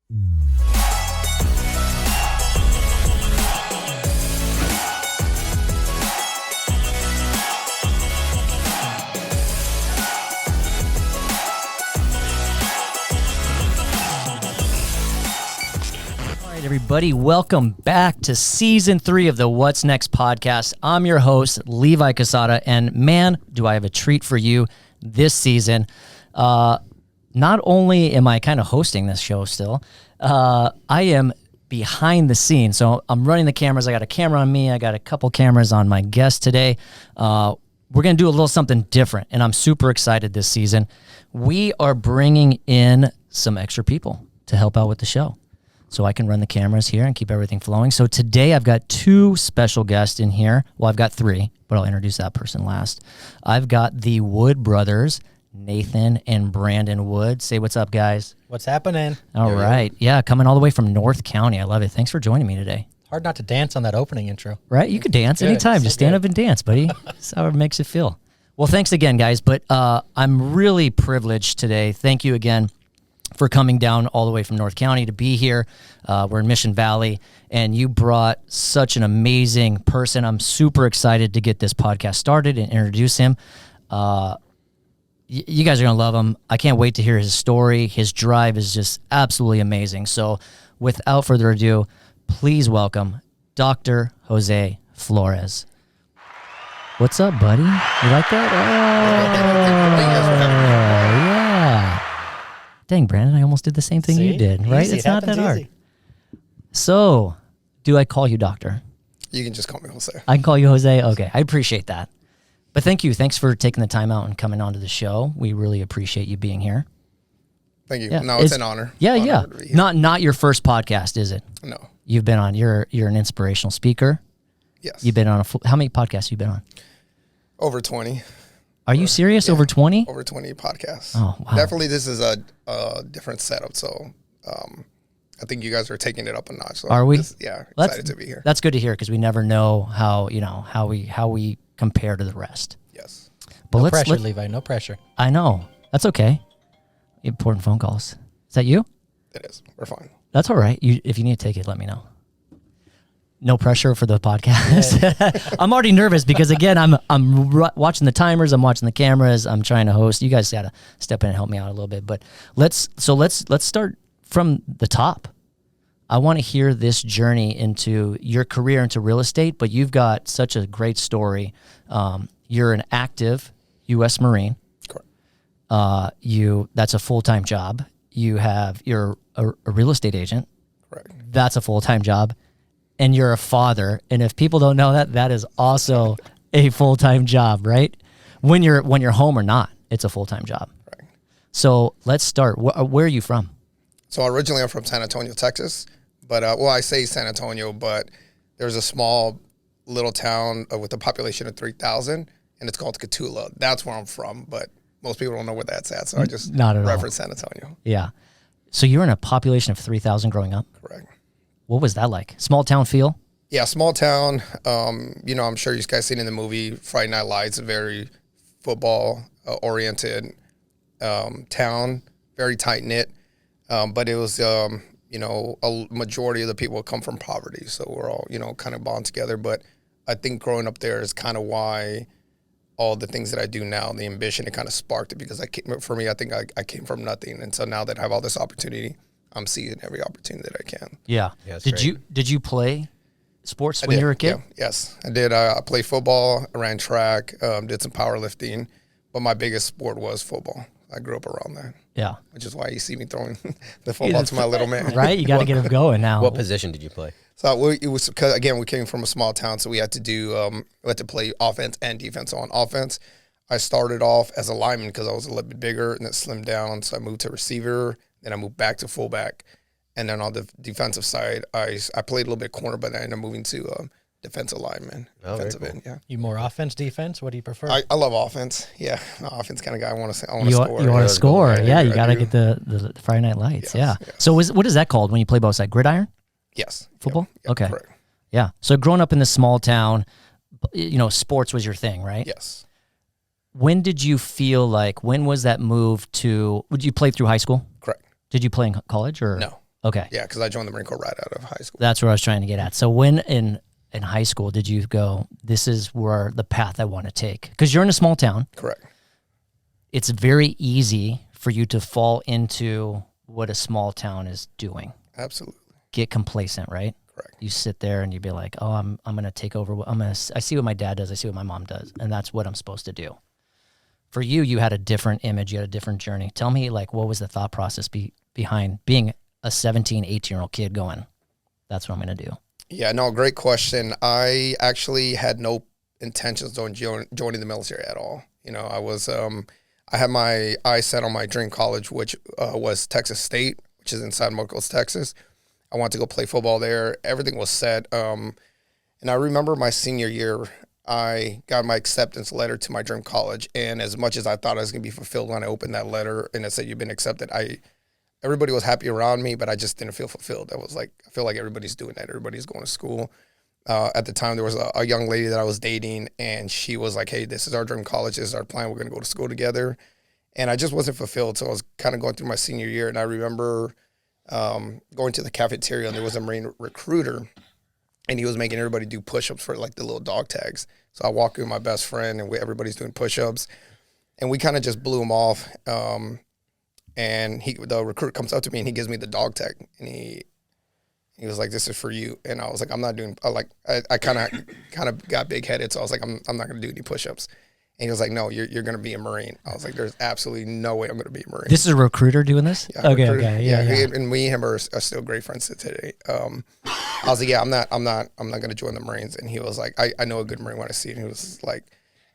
Everybody, welcome back to Season 3 of the What's Next podcast. I'm your host, Levi Casada, and man, do I have a treat for you this season. Not only am I kind of hosting this show still, I am behind the scenes. So I'm running the cameras. I got a camera on me. I got a couple cameras on my guest today. We're going to do a little something different, and I'm super excited this season. We are bringing in some extra people to help out with the show, so I can run the cameras here and keep everything flowing. So today I've got two special guests in here. Well, I've got three, but I'll introduce that person last. I've got the Wood brothers, Nathan and Brandon Wood. Say what's up, guys. What's happening? All right. Yeah, coming all the way from North County. I love it. Thanks for joining me today. Hard not to dance on that opening intro. Right? You could dance anytime. Just stand up and dance, buddy. That's how it makes it feel. Well, thanks again, guys. But I'm really privileged today. Thank you again for coming down all the way from North County to be here. We're in Mission Valley, and you brought such an amazing person. I'm super excited to get this podcast started and introduce him. You guys are going to love him. I can't wait to hear his story. His drive is just absolutely amazing. So without further ado, please welcome Dr. Jose Flores. What's up, buddy? You like that? Oh, yeah. Dang, Brandon, I almost did the same thing you did, right? Easy. It's not that hard. So, do I call you doctor? You can just call me Jose. I can call you Jose? Okay, I appreciate that. But thank you. Thanks for taking the time out and coming onto the show. We really appreciate you being here. Thank you. Yeah. No, it's an honor. Yeah. Not your first podcast, is it? No. You've been on. You're an inspirational speaker. Yes. You've been on how many podcasts have you been on? Over 20. Are you serious? Yeah. Over 20? Over 20 podcasts. Oh, wow. Definitely this is a different setup. So I think you guys are taking it up a notch. So are we? Excited to be here. That's good to hear because we never know how we compare to the rest. Yes. But no pressure, Levi. No pressure. I know. That's okay. Important phone calls. Is that you? It is. We're fine. That's all right. If you need to take it, let me know. No pressure for the podcast. Yeah. I'm already nervous because again, I'm watching the timers, I'm watching the cameras, I'm trying to host. You guys got to step in and help me out a little bit. But let's start from the top. I want to hear this journey into your career into real estate, but you've got such a great story. You're an active U.S. Marine. Correct. That's a full-time job. You're a real estate agent. Correct. That's a full-time job. And you're a father, and if people don't know that is also a full-time job, right? When you're home or not, it's a full-time job. Right. So let's start. Where are you from? So originally I'm from San Antonio, Texas, but I say San Antonio, but there's a small little town with a population of 3,000, and it's called Catula. That's where I'm from, but most people don't know where that's at, so I just reference San Antonio. Yeah. So you're in a population of 3,000 growing up? Correct. What was that like? Small town feel? Yeah, small town. I'm sure you guys seen in the movie Friday Night Lights, a very football oriented town, very tight knit. But it was, a majority of the people come from poverty. So we're all, kind of bond together. But I think growing up there is kind of why all the things that I do now, the ambition, it kind of sparked it because I think I came from nothing. And so now that I have all this opportunity, I'm seizing every opportunity that I can. Yeah. Did you play sports when you were a kid? Yeah. Yes, I did. I played football, I ran track, did some powerlifting, but my biggest sport was football. I grew up around that. Yeah. Which is why you see me throwing the football to my little man. Right? You got to get him going now. What position did you play? So it was because, again, we came from a small town, so we had to play offense and defense. So on offense, I started off as a lineman because I was a little bit bigger and then slimmed down. So I moved to receiver. Then I moved back to fullback. And then on the defensive side, I played a little bit corner, but I ended up moving to defensive lineman. Defensive end, yeah. You more offense, defense? What do you prefer? I love offense. Yeah, I'm an offense kind of guy. I want to score. You want to score. Yeah, you got to get the Friday Night Lights. Yes, yeah. yes. So what is that called when you play both sides? Gridiron? Yes. Football? Yep, okay. Correct. Yeah. So growing up in this small town, sports was your thing, right? Yes. When did you feel like, when was that move to, would you play through high school? Correct. Did you play in college or? No. Okay. Yeah, because I joined the Marine Corps right out of high school. That's where I was trying to get at. So when in high school did you go, this is where the path I want to take? Because you're in a small town. Correct. It's very easy for you to fall into what a small town is doing. Absolutely. Get complacent, right? Correct. You sit there and you be like, oh, I'm going to take over. I see what my dad does. I see what my mom does. And that's what I'm supposed to do. For you, you had a different image. You had a different journey. Tell me, like, what was the thought process behind being a 17, 18-year-old kid going, that's what I'm going to do? Yeah, no, great question. I actually had no intentions on joining the military at all. You know, I had my eyes set on my dream college, which was Texas State, which is inside Marcos, Texas. I wanted to go play football there. Everything was set. And I remember my senior year, I got my acceptance letter to my dream college. And as much as I thought I was going to be fulfilled when I opened that letter and it said, you've been accepted, everybody was happy around me, but I just didn't feel fulfilled. I feel like everybody's doing that. Everybody's going to school. At the time, there was a young lady that I was dating, and she was like, hey, this is our dream college. This is our plan. We're going to go to school together. And I just wasn't fulfilled. So I was kind of going through my senior year, and I remember going to the cafeteria, and there was a Marine recruiter, and he was making everybody do push-ups for like the little dog tags. So I walk in with my best friend, and everybody's doing push-ups, and we kind of just blew him off. And the recruiter comes up to me and he gives me the dog tag, and he was like, "This is for you." And I was like, "I'm not doing." I kind of got big headed, so I was like, "I'm not going to do any push-ups." And he was like, "No, you're going to be a Marine." I was like, "There's absolutely no way I'm going to be a Marine." This is a recruiter doing this? Yeah, okay, recruiter. okay, yeah. And me and him are still great friends to today. I was like, "Yeah, I'm not going to join the Marines." And he was like, "I know a good Marine when I see it." And he was like,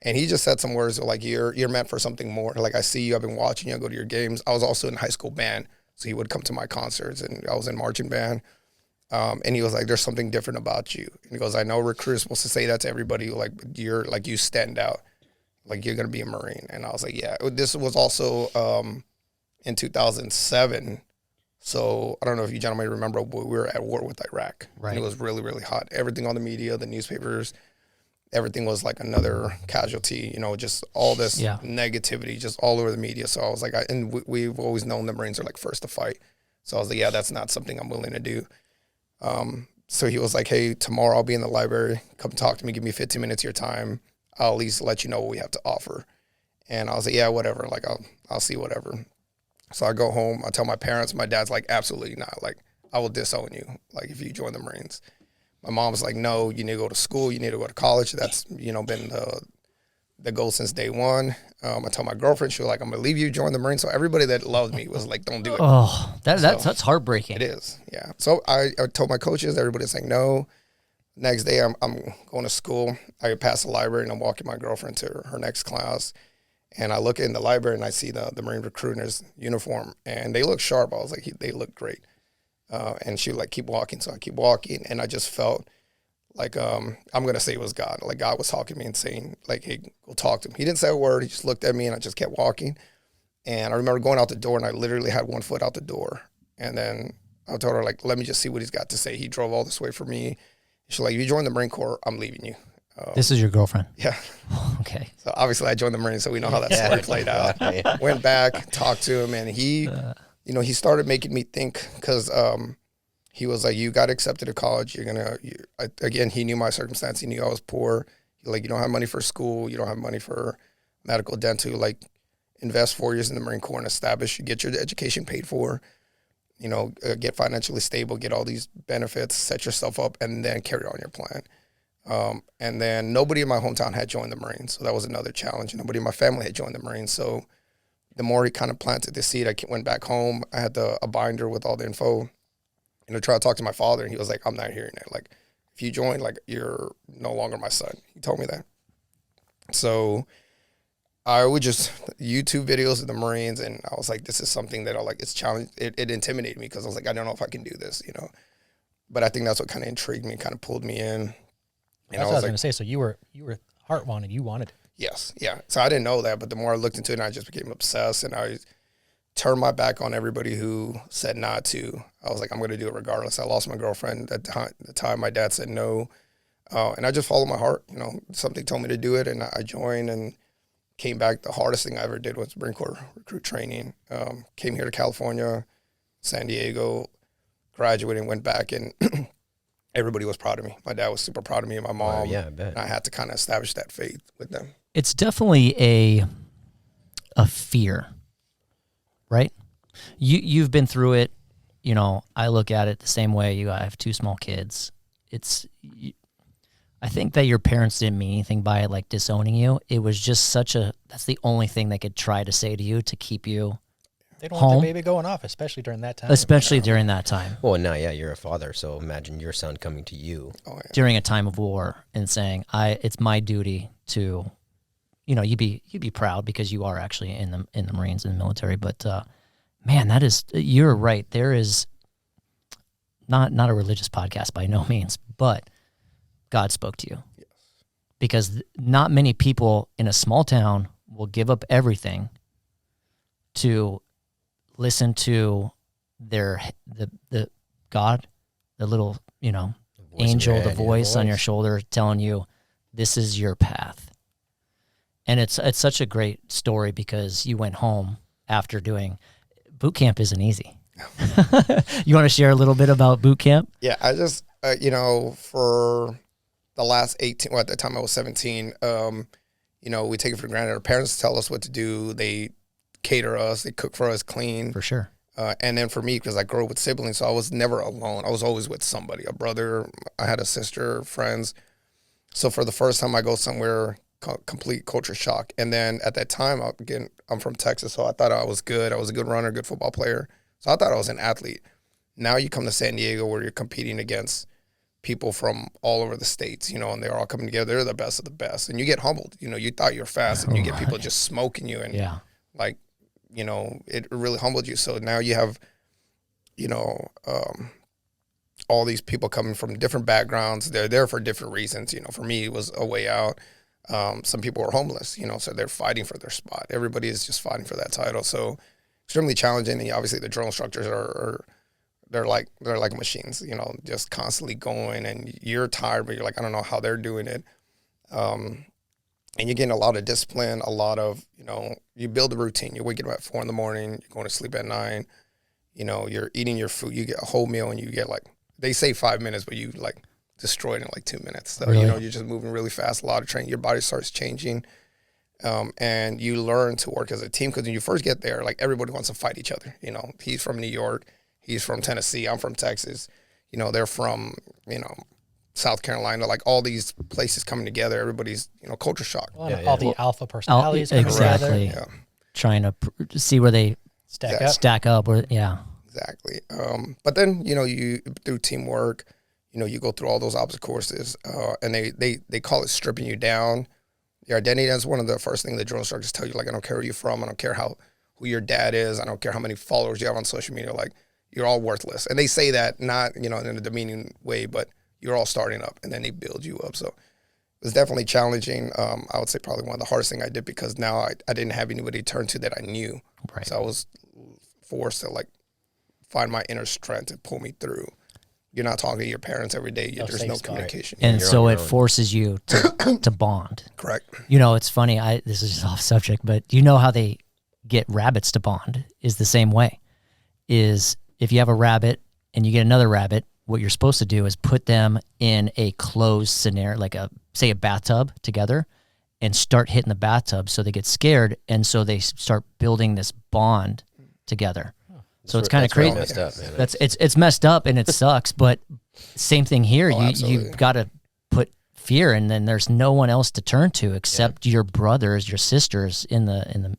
and he just said some words like, "You're meant for something more. Like, I see you. I've been watching you. I go to your games." I was also in high school band, so he would come to my concerts, and I was in marching band. And he was like, "There's something different about you." And he goes, "I know recruiters supposed to say that to everybody. Like, you stand out. Like, you're going to be a Marine." And I was like, yeah. This was also in 2007. So I don't know if you gentlemen remember, but we were at war with Iraq. Right. And it was really, really hot. Everything on the media, the newspapers, everything was like another casualty, just all this negativity just all over the media. So I was like, we've always known the Marines are like first to fight. So I was like, yeah, that's not something I'm willing to do. So he was like, "Hey, tomorrow I'll be in the library. Come talk to me. Give me 15 minutes of your time. I'll at least let you know what we have to offer." And I was like, "Yeah, whatever. Like, I'll see whatever." So I go home. I tell my parents. My dad's like, "Absolutely not. Like, I will disown you. Like, if you join the Marines." My mom's like, "No, you need to go to school. You need to go to college. That's, been the goal since day one." I told my girlfriend, she was like, "I'm going to leave you, join the Marines." So everybody that loved me was like, "Don't do it." Oh, that's heartbreaking. It is, yeah. So I told my coaches, everybody's saying no. Next day, I'm going to school. I pass the library, and I'm walking my girlfriend to her next class. And I look in the library, and I see the Marine recruiter's uniform, and they look sharp. I was like, they look great. And she was like, "Keep walking." So I keep walking, and I just felt like I'm going to say it was God. Like, God was talking to me and saying, like, "Hey, go talk to him." He didn't say a word. He just looked at me, and I just kept walking. And I remember going out the door, and I literally had one foot out the door. And then I told her, like, "Let me just see what he's got to say." He drove all this way for me. She's like, "If you join the Marine Corps, I'm leaving you." This is your girlfriend? Yeah. Okay. So obviously I joined the Marines, so we know how that story played out. Went back, talked to him, and he, he started making me think, because he was like, "You got accepted to college. Again, he knew my circumstance. He knew I was poor. Like, you don't have money for school. You don't have money for medical, dental. Like, invest 4 years in the Marine Corps and get your education paid for, get financially stable, get all these benefits, set yourself up, and then carry on your plan." And then nobody in my hometown had joined the Marines. So that was another challenge. Nobody in my family had joined the Marines. So the more he kind of planted the seed, I went back home. I had a binder with all the info, and I tried to talk to my father, and he was like, "I'm not hearing it. Like, if you join, like, you're no longer my son." He told me that. So I would just YouTube videos of the Marines, and I was like, this is something that it's challenge. It intimidated me, because I was like, I don't know if I can do this, But I think that's what kind of intrigued me, kind of pulled me in. That's what I was going to say. So you were heart wanted. You wanted it. Yes, yeah. So I didn't know that, but the more I looked into it, I just became obsessed, and I turned my back on everybody who said not to. I was like, I'm going to do it regardless. I lost my girlfriend at the time. My dad said no, and I just followed my heart. Something told me to do it, and I joined and came back. The hardest thing I ever did was Marine Corps recruit training. Came here to California, San Diego, graduated and went back, and everybody was proud of me. My dad was super proud of me, and my mom. Yeah, I bet. And I had to kind of establish that faith with them. It's definitely a fear, right? You've been through it. You know, I look at it the same way. I have 2 small kids. I think that your parents didn't mean anything by it, like disowning you. It was just that's the only thing they could try to say to you to keep you They don't home. want their baby going off, especially during that time. Especially during that time. Well, now, yeah, you're a father, so imagine your son coming to you. Oh, yeah. During a time of war and saying, it's my duty to, you know, you'd be proud because you are actually in the Marines, in the military. But man, you're right. There is not a religious podcast by no means, but God spoke to you. Yes. Because not many people in a small town will give up everything to listen to the God, the little, you know, angel, the voice on your shoulder telling you this is your path. And it's such a great story because you went home after doing boot camp. Isn't easy. You want to share a little bit about boot camp? Yeah, I just, you know, for the last 18, well, at the time I was 17, you know, we take it for granted. Our parents tell us what to do. They cater us. They cook for us, clean. For sure. And then for me, because I grew up with siblings, so I was never alone. I was always with somebody, a brother. I had a sister, friends. So for the first time I go somewhere, complete culture shock. And then at that time, again, I'm from Texas, so I thought I was good. I was a good runner, good football player. So I thought I was an athlete. Now you come to San Diego where you're competing against people from all over the states, you know, and they're all coming together. They're the best of the best. And you get humbled. You know, you thought you were fast, and you get people just smoking you. And, like, you know, it really humbled you. So now you have, you know, all these people coming from different backgrounds. They're there for different reasons. You know, for me, it was a way out. Some people were homeless, you know, so they're fighting for their spot. Everybody is just fighting for that title. So extremely challenging. And obviously the drill instructors they're like machines, you know, just constantly going, and you're tired, but you're like, I don't know how they're doing it. And you're getting a lot of discipline, a lot of, you know, you build a routine. You're waking up at 4 a.m, you're going to sleep at 9, you know, you're eating your food, you get a whole meal, and you get like, they say 5 minutes, but you like destroy it in like 2 minutes. So, you know, you're just moving really fast, a lot of training, your body starts changing. And you learn to work as a team, because when you first get there, like, everybody wants to fight each other. You know, he's from New York, he's from Tennessee, I'm from Texas, you know, they're from, you know, South Carolina, like all these places coming together. Everybody's, you know, culture shock. Well, all the alpha personalities coming exactly. together. Yeah. Trying to see where they Stack up. Or Exactly. But then, you know, you through teamwork, you know, you go through all those opposite courses, and they call it stripping you down. Your identity is one of the first things the drill instructors tell you. Like, I don't care where you're from. I don't care who your dad is. I don't care how many followers you have on social media. Like, you're all worthless. And they say that not, you know, in a demeaning way, but you're all starting up, and then they build you up. So it was definitely challenging. I would say probably one of the hardest things I did, because now I didn't have anybody to turn to that I knew. Right. So I was forced to, like, find my inner strength and pull me through. You're not talking to your parents every day. There's no communication. And so it forces you to bond. Correct. You know, it's funny. This is just off subject, but you know how they get rabbits to bond is the same way. Is if you have a rabbit and you get another rabbit, what you're supposed to do is put them in a closed scenario, like say a bathtub together, and start hitting the bathtub so they get scared, and so they start building this bond together. So it's kind of crazy. Messed up, man. It's messed up and it sucks, but same thing here. You've got to put fear, and then there's no one else to turn to except your brothers, your sisters in the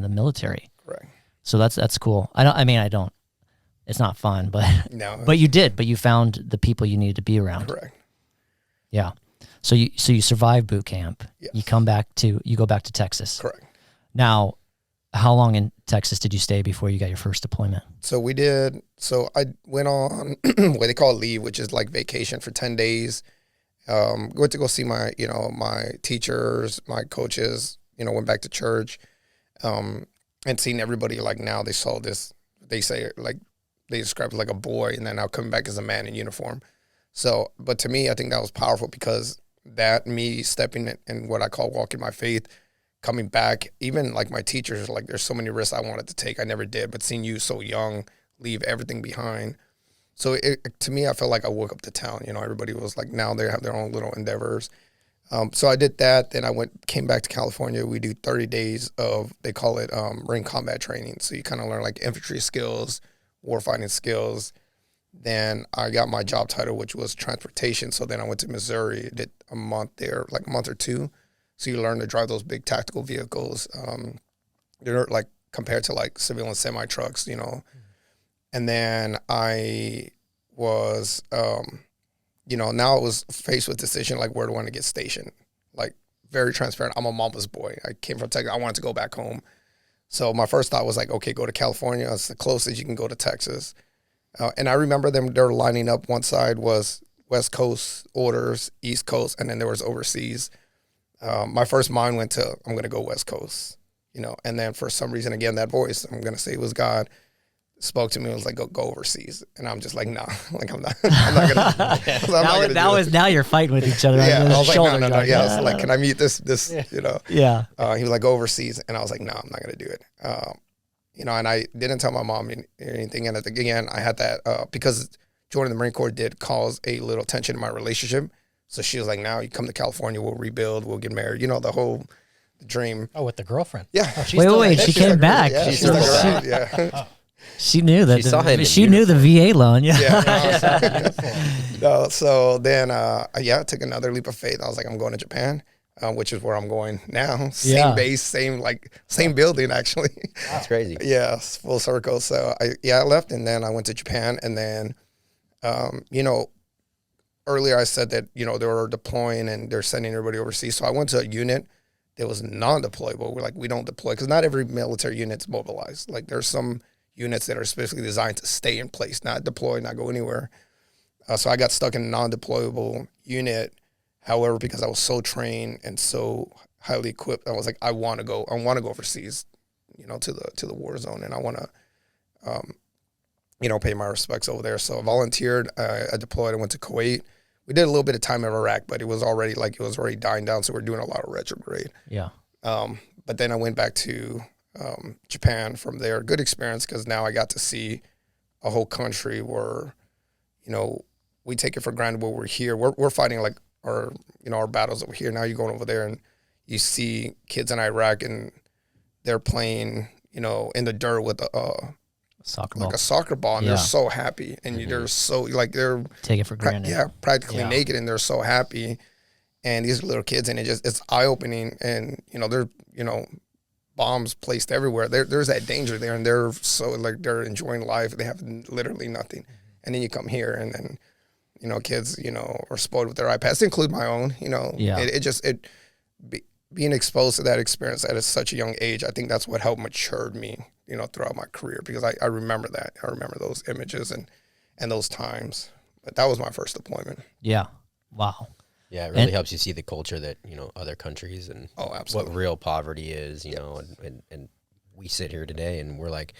military. Correct. So that's cool. I don't. It's not fun, but No. but you did. But you found the people you needed to be around. Correct. Yeah. So you survive boot camp. Yes. You go back to Texas. Correct. Now, how long in Texas did you stay before you got your first deployment? So I went on what they call leave, which is like vacation for 10 days. Went to go see my teachers, my coaches, you know, went back to church, and seeing everybody. Like, now they saw this, they say, like, they described it like a boy, and then now coming back as a man in uniform. So, but to me, I think that was powerful, because that me stepping in what I call walking my faith, coming back, even like my teachers, like, there's so many risks I wanted to take, I never did, but seeing you so young, leave everything behind. So to me, I felt like I woke up the town. You know, everybody was like, now they have their own little endeavors. So I did that. Then I came back to California. We do 30 days of, they call it Marine combat training. So you kind of learn like infantry skills, warfighting skills. Then I got my job title, which was transportation. So then I went to Missouri, did a month there, like a month or two. So you learn to drive those big tactical vehicles. They're like compared to like civilian semi trucks, you know. And then I was, you know, now I was faced with decision like where do I want to get stationed? Like very transparent. I'm a mama's boy. I came from Texas. I wanted to go back home. So my first thought was like, okay, go to California. It's the closest you can go to Texas. And I remember they're lining up. One side was West Coast orders, East Coast, and then there was overseas. My first mind went to, I'm going to go West Coast, you know, and then for some reason, again, that voice, I'm going to say it was God, spoke to me and was like, go overseas. And I'm just like, nah, like I'm not going to now you're fighting with each other. Yeah, right? I was like, no. Like, Yeah, I was like, can I meet this, you know? Yeah. He was like, go overseas. And I was like, no, I'm not going to do it. You know, and I didn't tell my mom anything. And again, I had that, because joining the Marine Corps did cause a little tension in my relationship. So she was like, now you come to California, we'll rebuild, we'll get married. You know, the whole dream. Oh, with the girlfriend? Yeah. Oh, wait, she came back. Yeah, she's stuck around, yeah. She knew that. She knew the VA loan. Yeah. No, so then, I took another leap of faith. I was like, I'm going to Japan, which is where I'm going now. Same base, same building, actually. That's crazy. Yeah, full circle. So I left, and then I went to Japan, and then, you know, earlier I said that, you know, they were deploying and they're sending everybody overseas. So I went to a unit that was non-deployable. We're like, we don't deploy because not every military unit's mobilized. Like there's some units that are specifically designed to stay in place, not deploy, not go anywhere. So I got stuck in a non-deployable unit. However, because I was so trained and so highly equipped, I was like, I want to go overseas, you know, to the war zone, and I want to, you know, pay my respects over there. So I volunteered. I deployed. I went to Kuwait. We did a little bit of time in Iraq, but it was already dying down. So we're doing a lot of retrograde. Yeah. But then I went back to Japan from there. Good experience because now I got to see a whole country where, you know, we take it for granted when we're here. We're fighting like our battles over here. Now you're going over there and you see kids in Iraq and they're playing, you know, in the dirt with a soccer ball, and they're so happy, and they're so like they're take it for granted. Practically naked, and they're so happy. And these little kids, and it's eye opening. And you know, they're bombs placed everywhere. There's that danger there, and they're so like they're enjoying life. They have literally nothing. And then you come here, and then you know, kids are spoiled with their iPads, to include my own. You know, being exposed to that experience at such a young age, I think that's what helped matured me, you know, throughout my career, because I remember that. I remember those images and those times. But that was my first deployment. Yeah. Wow. Yeah, it really helps you see the culture that, you know, other countries and absolutely. What real poverty is, you know, and we sit here today and we're like,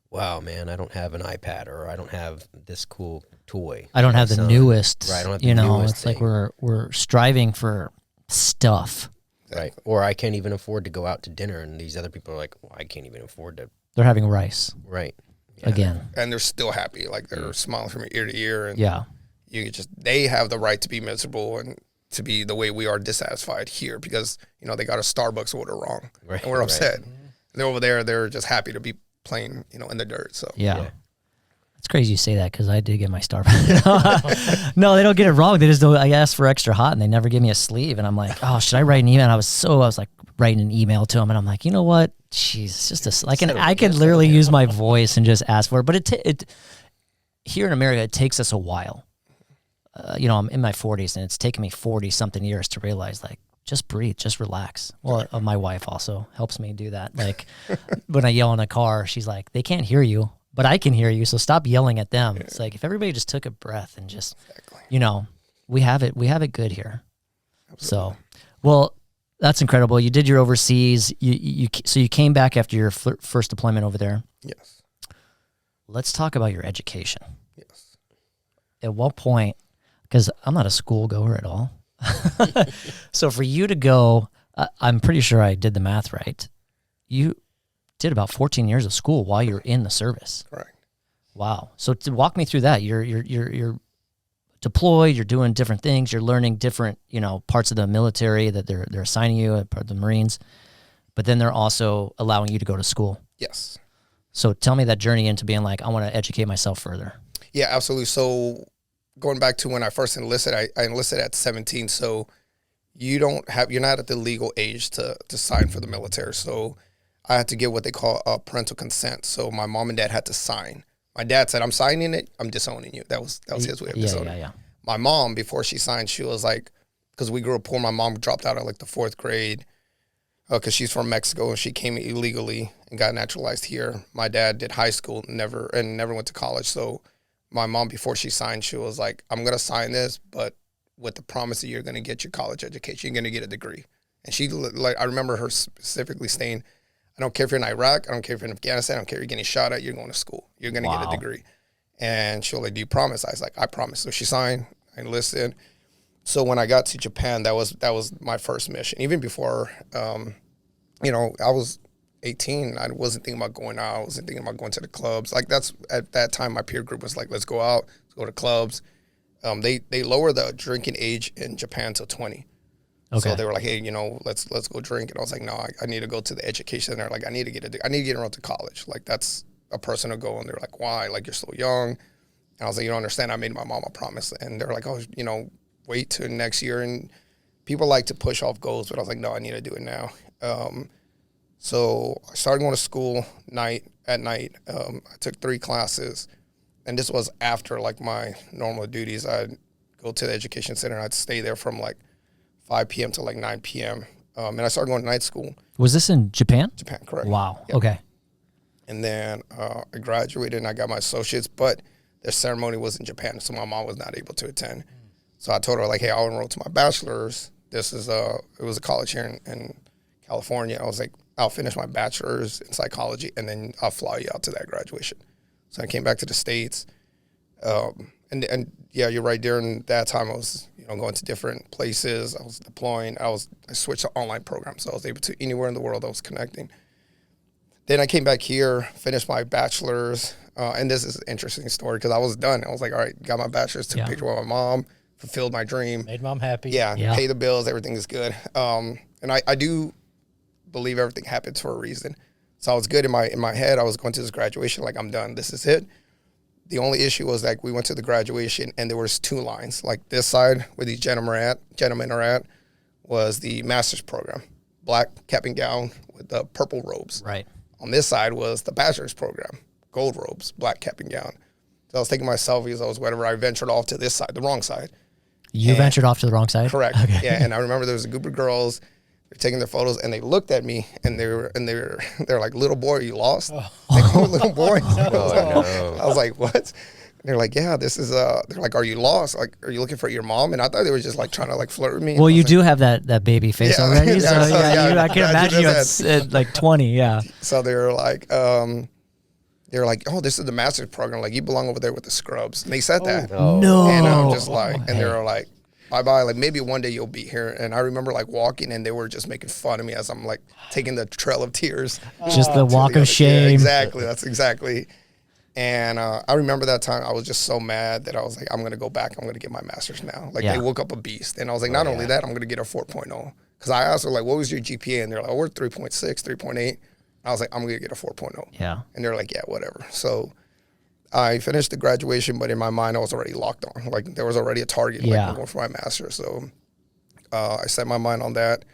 wow, man, I don't have an iPad, or I don't have this cool toy. I don't have the newest. Right, I don't have the newest newest it's thing. like we're striving for stuff. Right. Or I can't even afford to go out to dinner, and these other people are like, well, I can't even afford to. They're having rice. Right. Yeah. Again. And they're still happy. Like they're smiling from ear to ear. And they have the right to be miserable and to be the way we are dissatisfied here because, you know, they got a Starbucks order wrong. Right. And we're upset. Right. They're over there. They're just happy to be playing, you know, in the dirt. So yeah. It's crazy you say that because I did get my Starbucks. No, they don't get it wrong. They just don't. I asked for extra hot and they never give me a sleeve. And I'm like, oh, should I write an email? And I was like writing an email to them, and I'm like, you know what? Jeez, it's just I can literally use my voice and just ask for it. But it here in America, it takes us a while. You know, I'm in my 40s, and it's taken me 40 something years to realize, like, just breathe, just relax. Well, my wife also helps me do that. Like when I yell in a car, she's like, they can't hear you, but I can hear you. So stop yelling at them. Yeah. It's like, if everybody just took a breath and just, you know, we have it good here. Absolutely. So, well, that's incredible. You did your overseas. So you came back after your first deployment over there. Yes. Let's talk about your education. Yes. At what point, because I'm not a school goer at all. So for you to go, I'm pretty sure I did the math right. You did about 14 years of school while you're in the service. Correct. Wow. So to walk me through that, you're deployed, you're doing different things, you're learning different, parts of the military that they're assigning you, part of the Marines, but then they're also allowing you to go to school. Yes. So tell me that journey into being like, I want to educate myself further. Yeah, absolutely. So going back to when I first enlisted, I enlisted at 17. So you're not at the legal age to sign for the military. So I had to get what they call parental consent. So my mom and dad had to sign. My dad said, I'm signing it, I'm disowning you. That was his way of disowning. Yeah. My mom, before she signed, she was like, because we grew up poor, my mom dropped out at like the 4th grade because she's from Mexico and she came illegally and got naturalized here. My dad did high school, never went to college. So my mom, before she signed, she was like, I'm going to sign this, but with the promise that you're going to get your college education, you're going to get a degree. And she, I remember her specifically saying, I don't care if you're in Iraq, I don't care if you're in Afghanistan, I don't care if you're getting shot at, you're going to school. You're going to get a degree. And she was like, do you promise? I was like, I promise. So she signed, I enlisted. So when I got to Japan, that was my first mission. Even before, I was 18, I wasn't thinking about going out. I wasn't thinking about going to the clubs. Like at that time, my peer group was like, let's go out, let's go to clubs. They lower the drinking age in Japan to 20. Okay. So they were like, hey, let's go drink. And I was like, no, I need to go to the education center. Like, I need to get enrolled to college. Like, that's a personal goal. And they're like, why? Like, you're so young. And I was like, you don't understand. I made my mom a promise. And they're like, oh, wait till next year. And people like to push off goals, but I was like, no, I need to do it now. So I started going to school at night. I took 3 classes. And this was after, like, my normal duties. I'd go to the education center, and I'd stay there from, like, 5 p.m. to, like, 9 p.m. And I started going to night school. Was this in Japan? Japan, correct. Wow. Yep. Okay. And then I graduated, and I got my associates, but their ceremony was in Japan, so my mom was not able to attend. So I told her, like, hey, I'll enroll to my bachelor's. It was a college here in California. I was like, I'll finish my bachelor's in psychology, and then I'll fly you out to that graduation. So I came back to the States. And yeah, you're right. During that time, I was, going to different places. I was deploying. I switched to online programs. So I was able to, anywhere in the world I was connecting. Then I came back here, finished my bachelor's. And this is an interesting story because I was done. I was like, all right, got my bachelor's, took a picture with my mom, fulfilled my dream. Made mom happy. Yeah, pay the bills, everything is good. And I do believe everything happens for a reason. So I was good in my head. I was going to this graduation like, I'm done. This is it. The only issue was like we went to the graduation and there was 2 lines. Like this side where these gentlemen are at was the master's program, black cap and gown with the purple robes. Right. On this side was the bachelor's program, gold robes, black cap and gown. So I was taking my selfies. I was whatever. I ventured off to this side, the wrong side. You ventured off to the wrong side? Correct. Okay. Yeah. And I remember there was a group of girls. They're taking their photos, and they looked at me, and they're like, "Little boy, are you lost?" Like, oh, little boy. I was like, "What?" And they're like, "Yeah, this is." They're like, "Are you lost? Like, are you looking for your mom?" And I thought they were just like trying to like flirt with me. Well, you do have that baby face already, I can imagine you at like 20. Yeah. So they were like, "Oh, this is the master's program. Like, you belong over there with the scrubs." And they said that. No. And I'm just like, and they were like, bye-bye, like maybe one day you'll be here. And I remember like walking and they were just making fun of me as I'm like taking the trail of tears. Just the walk of shame. Yeah, exactly. That's exactly. And I remember that time I was just so mad that I was like, I'm going to go back. I'm going to get my master's now. Like they woke up a beast. And I was like, not only that, I'm going to get a 4.0. Because I asked her like, what was your GPA? And they're like, oh, we're 3.6, 3.8. I was like, I'm going to get a 4.0. Yeah. And they're like, yeah, whatever. So I finished the graduation, but in my mind, I was already locked on. Like, there was already a target, like, I'm going for my master's. So I set my mind on that,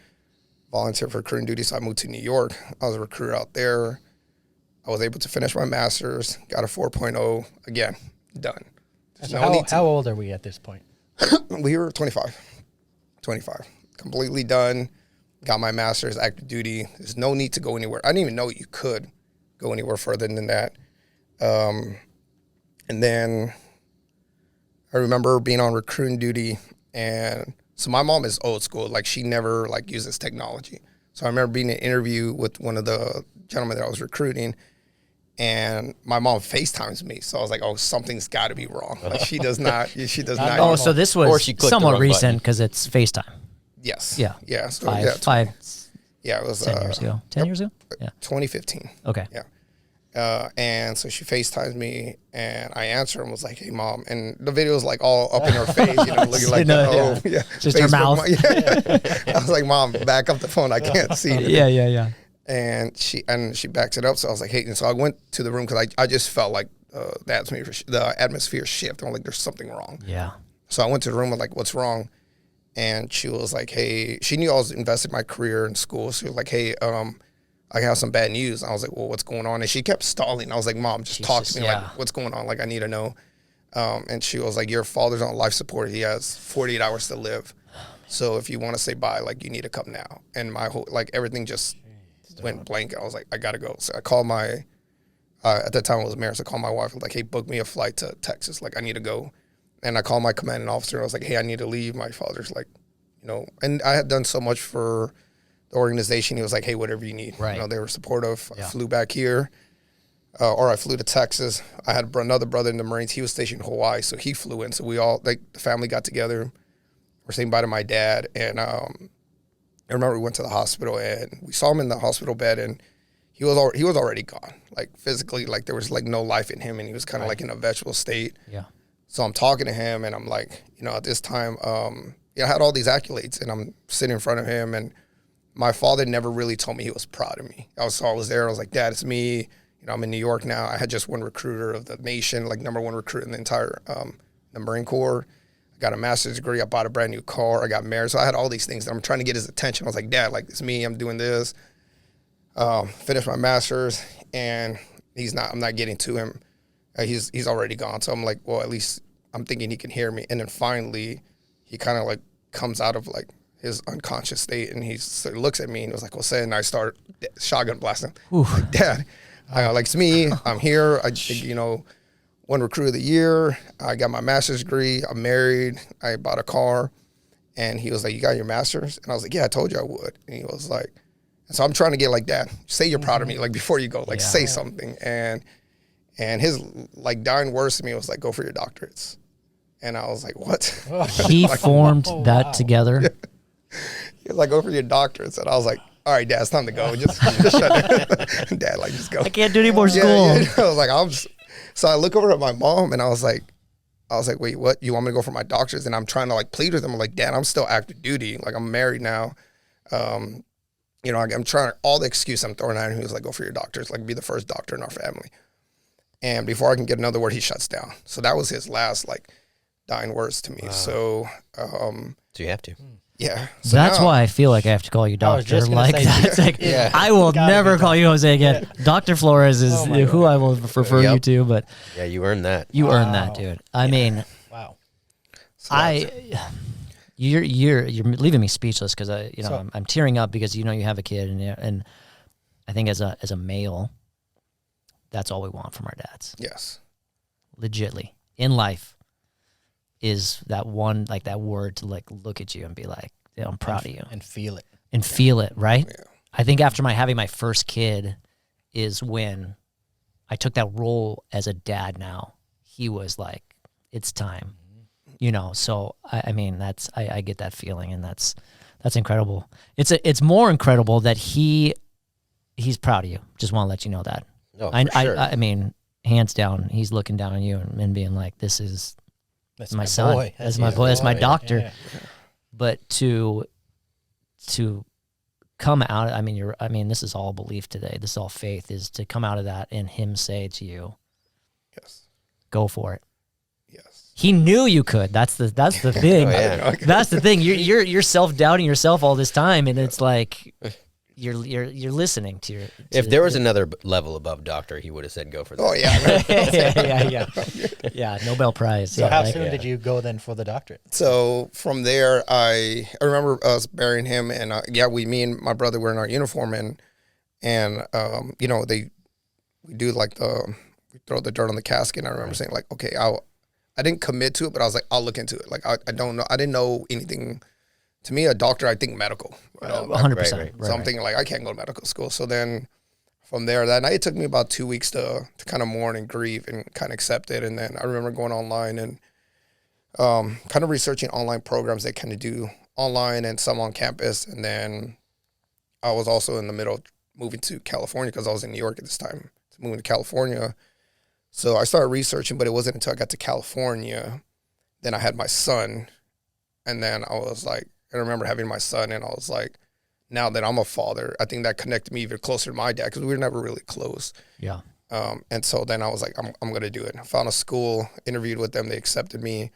volunteered for recruiting duty, so I moved to New York. I was a recruiter out there. I was able to finish my master's, got a 4.0, again, done. So how old are we at this point? We were 25, completely done, got my master's, active duty. There's no need to go anywhere. I didn't even know you could go anywhere further than that. And then I remember being on recruiting duty, and so my mom is old school. Like, she never like uses technology. So I remember being in an interview with one of the gentlemen that I was recruiting, and my mom FaceTimes me. So I was like, oh, something's got to be wrong. Like, she does not. Oh, so this was somewhat recent because it's FaceTime. Yes. Yeah. Yeah. So, five. Yeah, it was 10 years ago. 10 years ago? Yeah. 2015. Okay. Yeah. And so she FaceTimes me, and I answer and was like, "Hey, Mom." And the video was like all up in her face, looking like, No, yeah, just her mouth. I was like, "Mom, back up the phone. I can't see." Yeah. And she backs it up. So I was like, "Hey," and so I went to the room because I just felt like the atmosphere shift. I'm like, "There's something wrong." Yeah. So I went to the room and like, "What's wrong?" And she was like, "Hey," she knew I was invested in my career in school. So she was like, "Hey, I have some bad news." And I was like, "Well, what's going on?" And she kept stalling. I was like, "Mom, just talk to me. Like, what's going on? Like, I need to know." And she was like, "Your father's on life support. He has 48 hours to live. So if you want to say bye, like, you need to come now." And my whole, like, everything just went blank. I was like, I got to go. So I called at that time it was Maris. I called my wife. I was like, "Hey, book me a flight to Texas. Like, I need to go." And I called my commanding officer. I was like, "Hey, I need to leave." My father's like, and I had done so much for the organization. He was like, "Hey, whatever you need." Right. They were supportive. I flew back here, or I flew to Texas. I had another brother in the Marines. He was stationed in Hawaii, so he flew in. So we all, like, the family got together. We're saying bye to my dad. And I remember we went to the hospital, and we saw him in the hospital bed, and he was already gone. Like, physically, like, there was, like, no life in him, and he was kind of like in a vegetable state. Yeah. So I'm talking to him, and I'm like, at this time, I had all these accolades, and I'm sitting in front of him, and my father never really told me he was proud of me. I was there. I was like, "Dad, it's me. I'm in New York now. I had just won recruiter of the nation, like #1 recruit in the entire the Marine Corps. I got a master's degree. I bought a brand new car. I got married." So I had all these things that I'm trying to get his attention. I was like, "Dad, like, it's me. I'm doing this." Finished my master's, and I'm not getting to him. He's already gone. So I'm like, well, at least I'm thinking he can hear me. And then finally, he kind of like comes out of like his unconscious state, and he looks at me and was like, "Well, say," and I start shotgun blasting. Like, "Dad, like, it's me. I'm here. Won recruit of the year. I got my master's degree. I'm married. I bought a car." And he was like, "You got your master's?" And I was like, "Yeah, I told you I would." And he was like, and so I'm trying to get like, "Dad, say you're proud of me. Like, before you go, like, say something." And his like dying words to me was like, "Go for your doctorates." And I was like, "What?" He formed that together. Yeah. He was like, "Go for your doctorates." And I was like, "All right, Dad, it's time to go. Just shut down." Dad, like, just go. I can't do any more school. Yeah. I was like, so I look over at my mom, and I was like, "Wait, what? You want me to go for my doctors?" And I'm trying to like plead with him. I'm like, "Dad, I'm still active duty. Like, I'm married now. I'm trying all the excuse I'm throwing at him." He was like, "Go for your doctors. Like, be the first doctor in our family." And before I can get another word, he shuts down. So that was his last like dying words to me. Wow. So you have to. Yeah. So that's why I feel like I have to call you doctor. Like, that's like, yeah. I will never call you Jose again. Yeah. Dr. Flores is who I will refer you to, but yeah, you earned that. You earned that, dude. I mean, wow. So you're leaving me speechless because I'm tearing up because you have a kid, and I think as a male, that's all we want from our dads. Yes. Legitly in life. Is that one, like, that word to like look at you and be like, "I'm proud of you," and feel it, right? Yeah. I think after having my first kid is when I took that role as a dad. Now he was like, "It's time," So I mean, I get that feeling, and that's incredible. It's more incredible that he's proud of you. Just want to let you know that. No, for sure. I mean, hands down, he's looking down on you and being like, "This is." That's my son. Boy. That's my boy. That's my doctor. Yeah. But to come out, I mean, this is all belief today. This is all faith. Is to come out of that and him say to you, "Yes, go for it." Yes. He knew you could. That's the thing. That's the thing. You're self-doubting yourself all this time, and it's like you're listening to your. If there was another level above doctor, he would have said, "Go for that." Oh yeah. Yeah. Nobel Prize. So how soon did you go then for the doctorate? So from there, I remember us burying him, and me and my brother were in our uniform, and we do like we throw the dirt on the casket. And I remember saying like, "Okay, I didn't commit to it, but I was like, I'll look into it." Like, I don't know. I didn't know anything. To me, a doctor, I think medical. 100%. So I'm thinking like, I can't go to medical school. So then from there, that night, it took me about 2 weeks to kind of mourn and grieve and kind of accept it. And then I remember going online and kind of researching online programs they kind of do online and some on campus. And then I was also in the middle of moving to California because I was in New York at this time. to move to California. So I started researching, but it wasn't until I got to California, then I had my son. And then I was like, I remember having my son, and I was like, now that I'm a father, I think that connected me even closer to my dad, because we were never really close. Yeah. And so then I was like, I'm going to do it. I found a school, interviewed with them, they accepted me,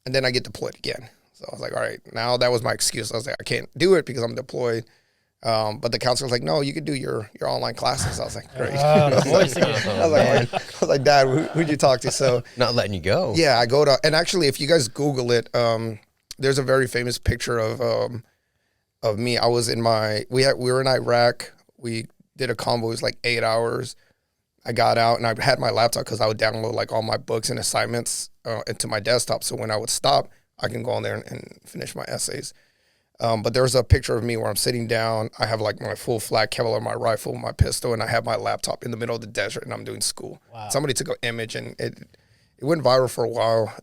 and then I get deployed again. So I was like, all right, now that was my excuse. I was like, I can't do it because I'm deployed. But the counselor was like, no, you could do your online classes. I was like, great. I was like, Dad, who'd you talk to? So not letting you go. Yeah, I go to, and actually, if you guys Google it, there's a very famous picture of me. I was in we were in Iraq. We did a convoy. It was like 8 hours. I got out and I had my laptop because I would download like all my books and assignments into my desktop. So when I would stop, I can go on there and finish my essays. But there's a picture of me where I'm sitting down. I have like my full flat Kevlar, my rifle, my pistol, and I have my laptop in the middle of the desert, and I'm doing school. Wow. Somebody took an image, and it went viral for a while.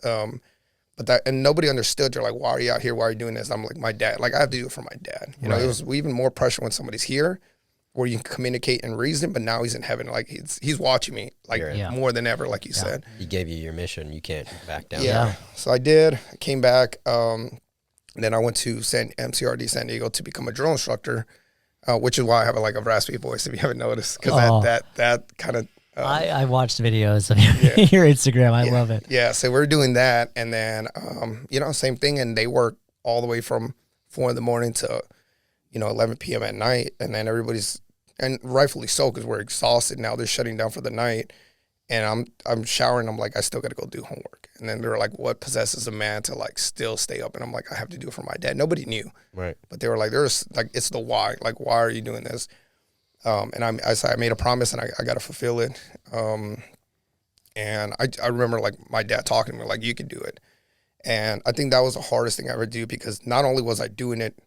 And nobody understood. They're like, why are you out here? Why are you doing this? I'm like, my dad. Like, I have to do it for my dad. You know, it was even more pressure when somebody's here, where you can communicate and reason, but now he's in heaven. Like, he's watching me, like, more than ever, like you said. He gave you your mission. You can't back down. Yeah. So I did. I came back. Then I went to MCRD San Diego to become a drill instructor, which is why I have a raspy voice, if you haven't noticed, because that kind of. I watched videos of your Instagram. I love it. Yeah, so we're doing that, and then same thing, and they work all the way from 4 a.m. to 11 p.m. at night, and then everybody's, and rightfully so, because we're exhausted now. They're shutting down for the night, and I'm showering. I'm like, I still got to go do homework, and then they're like, what possesses a man to like still stay up? And I'm like, I have to do it for my dad. Nobody knew, right? But they were like, there's like, it's the why. Like, why are you doing this? And I made a promise, and I got to fulfill it. And I remember like my dad talking to me like, you can do it. And I think that was the hardest thing I ever do, because not only was I doing it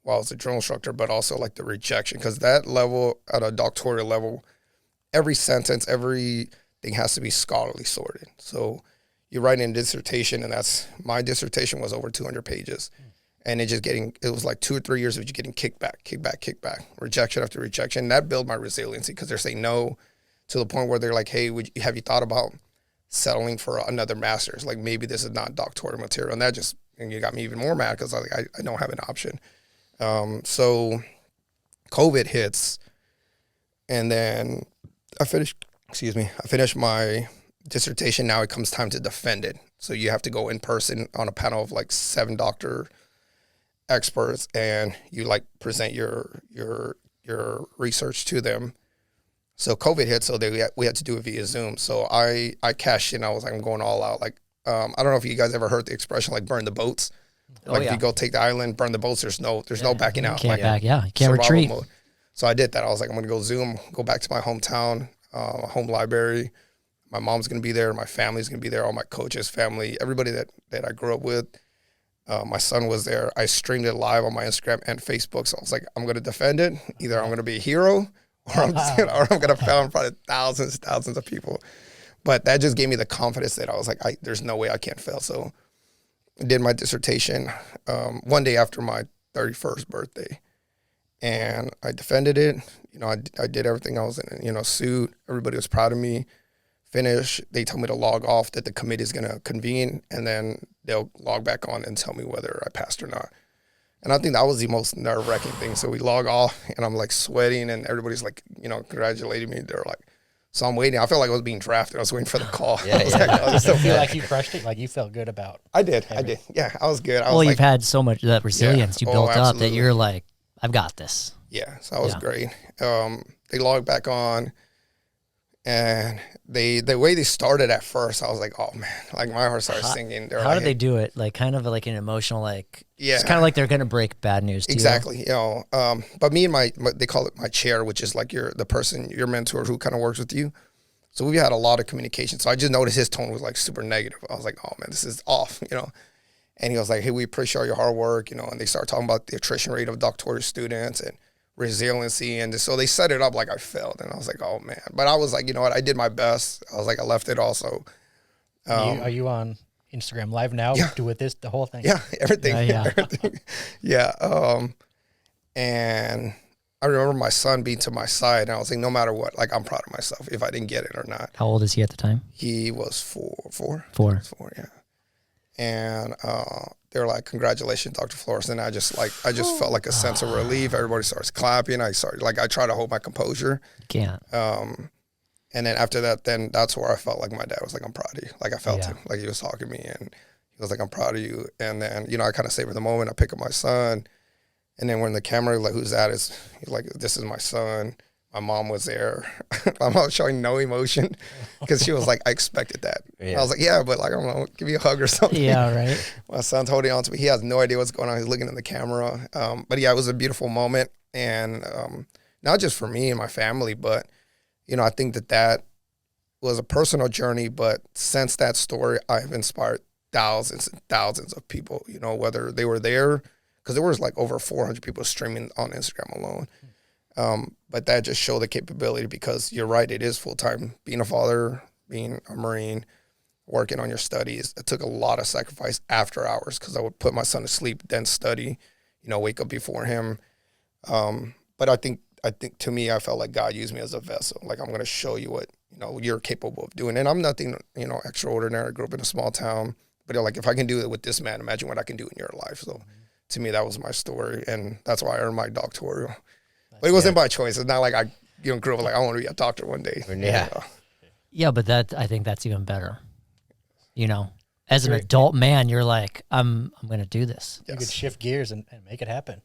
while I was a drill instructor, but also like the rejection, because that level, at a doctoral level, every sentence, everything has to be scholarly sorted. So you write in a dissertation, and my dissertation was over 200 pages. And it was like 2 or 3 years of just getting kickback, rejection after rejection. And that built my resiliency, because they're saying no to the point where they're like, hey, have you thought about settling for another master's? Like, maybe this is not doctoral material. And that just, and you got me even more mad, because I don't have an option. So COVID hits, and then I finished my dissertation. Now it comes time to defend it. So you have to go in person on a panel of like 7 doctor experts, and you like present your research to them. So COVID hit, so we had to do it via Zoom. So I cashed in. I was like, I'm going all out. Like, I don't know if you guys ever heard the expression like burn the boats. Like, if you go take the island, burn the boats, there's no backing out. You can't back, you can't survival retreat. Mode. So I did that. I was like, I'm going to go Zoom, go back to my hometown, home library. My mom's going to be there. My family's going to be there. All my coaches, family, everybody that I grew up with. My son was there. I streamed it live on my Instagram and Facebook. So I was like, I'm going to defend it. Either I'm going to be a hero, or I'm going to fail in front of thousands of people. But that just gave me the confidence that I was like, there's no way I can't fail. So I did my dissertation one day after my 31st birthday, and I defended it. I did everything. I was in a suit. Everybody was proud of me. Finish. They told me to log off, that the committee is going to convene, and then they'll log back on and tell me whether I passed or not. And I think that was the most nerve-wracking thing. So we log off, and I'm like sweating, and everybody's like, congratulating me. They're like, so I'm waiting. I felt like I was being drafted. I was waiting for the call. Yeah. I was so feel like you crushed it. Like, you felt good about. I did. Yeah, I was good. You've had so much of that resilience you built up that you're like, I've got this. Yeah, so that was great. They logged back on, and the way they started at first, I was like, oh man, like my heart started singing. How did they do it? Like, kind of like an emotional, like, it's kind of like they're going to break bad news to you. Exactly. But me and they call it my chair, which is like your mentor who kind of works with you. So we had a lot of communication. So I just noticed his tone was like super negative. I was like, oh man, this is off, And he was like, hey, we appreciate your hard work, and they started talking about the attrition rate of doctoral students and resiliency. And so they set it up like I failed. And I was like, oh man. But I was like, you know what? I did my best. I was like, I left it also. Are you on Instagram Live now? Yeah. With this, the whole thing? Yeah, everything. Yeah. Everything. Yeah. And I remember my son being to my side, and I was like, no matter what, like, I'm proud of myself if I didn't get it or not. How old is he at the time? He was four. Four. Yeah. And they were like, congratulations, Dr. Flores. And I just felt like a sense of relief. Everybody starts clapping. I try to hold my composure. Can't. And then after that, then that's where I felt like my dad was like, I'm proud of you. Like, I felt Yeah. him. Like, he was talking to me, and he was like, I'm proud of you. And then, you know, I kind of savor the moment. I pick up my son. And then when the camera, like, who's that? He's like, this is my son. My mom was there. My mom was showing no emotion because she was like, I expected that. Yeah. I was like, yeah, but like, I don't know, give me a hug or something. Yeah, right. My son's holding on to me. He has no idea what's going on. He's looking in the camera. But yeah, it was a beautiful moment. And not just for me and my family, but, you know, I think that was a personal journey. But since that story, I've inspired thousands and thousands of people, you know, whether they were there, because there was like over 400 people streaming on Instagram alone. But that just showed the capability, because you're right, it is full-time. Being a father, being a Marine, working on your studies, it took a lot of sacrifice after hours, because I would put my son to sleep, then study, you know, wake up before him. But I think to me, I felt like God used me as a vessel. Like, I'm going to show you what, you know, you're capable of doing. And I'm nothing, you know, extraordinary. I grew up in a small town, but like, if I can do it with this man, imagine what I can do in your life. So to me, that was my story. And that's why I earned my doctoral. But it wasn't by choice. It's not like I, you know, grew up like, I want to be a doctor one day. Yeah. Yeah, but I think that's even better. You know, as an adult man, you're like, I'm going to do this. You could shift gears and make it happen.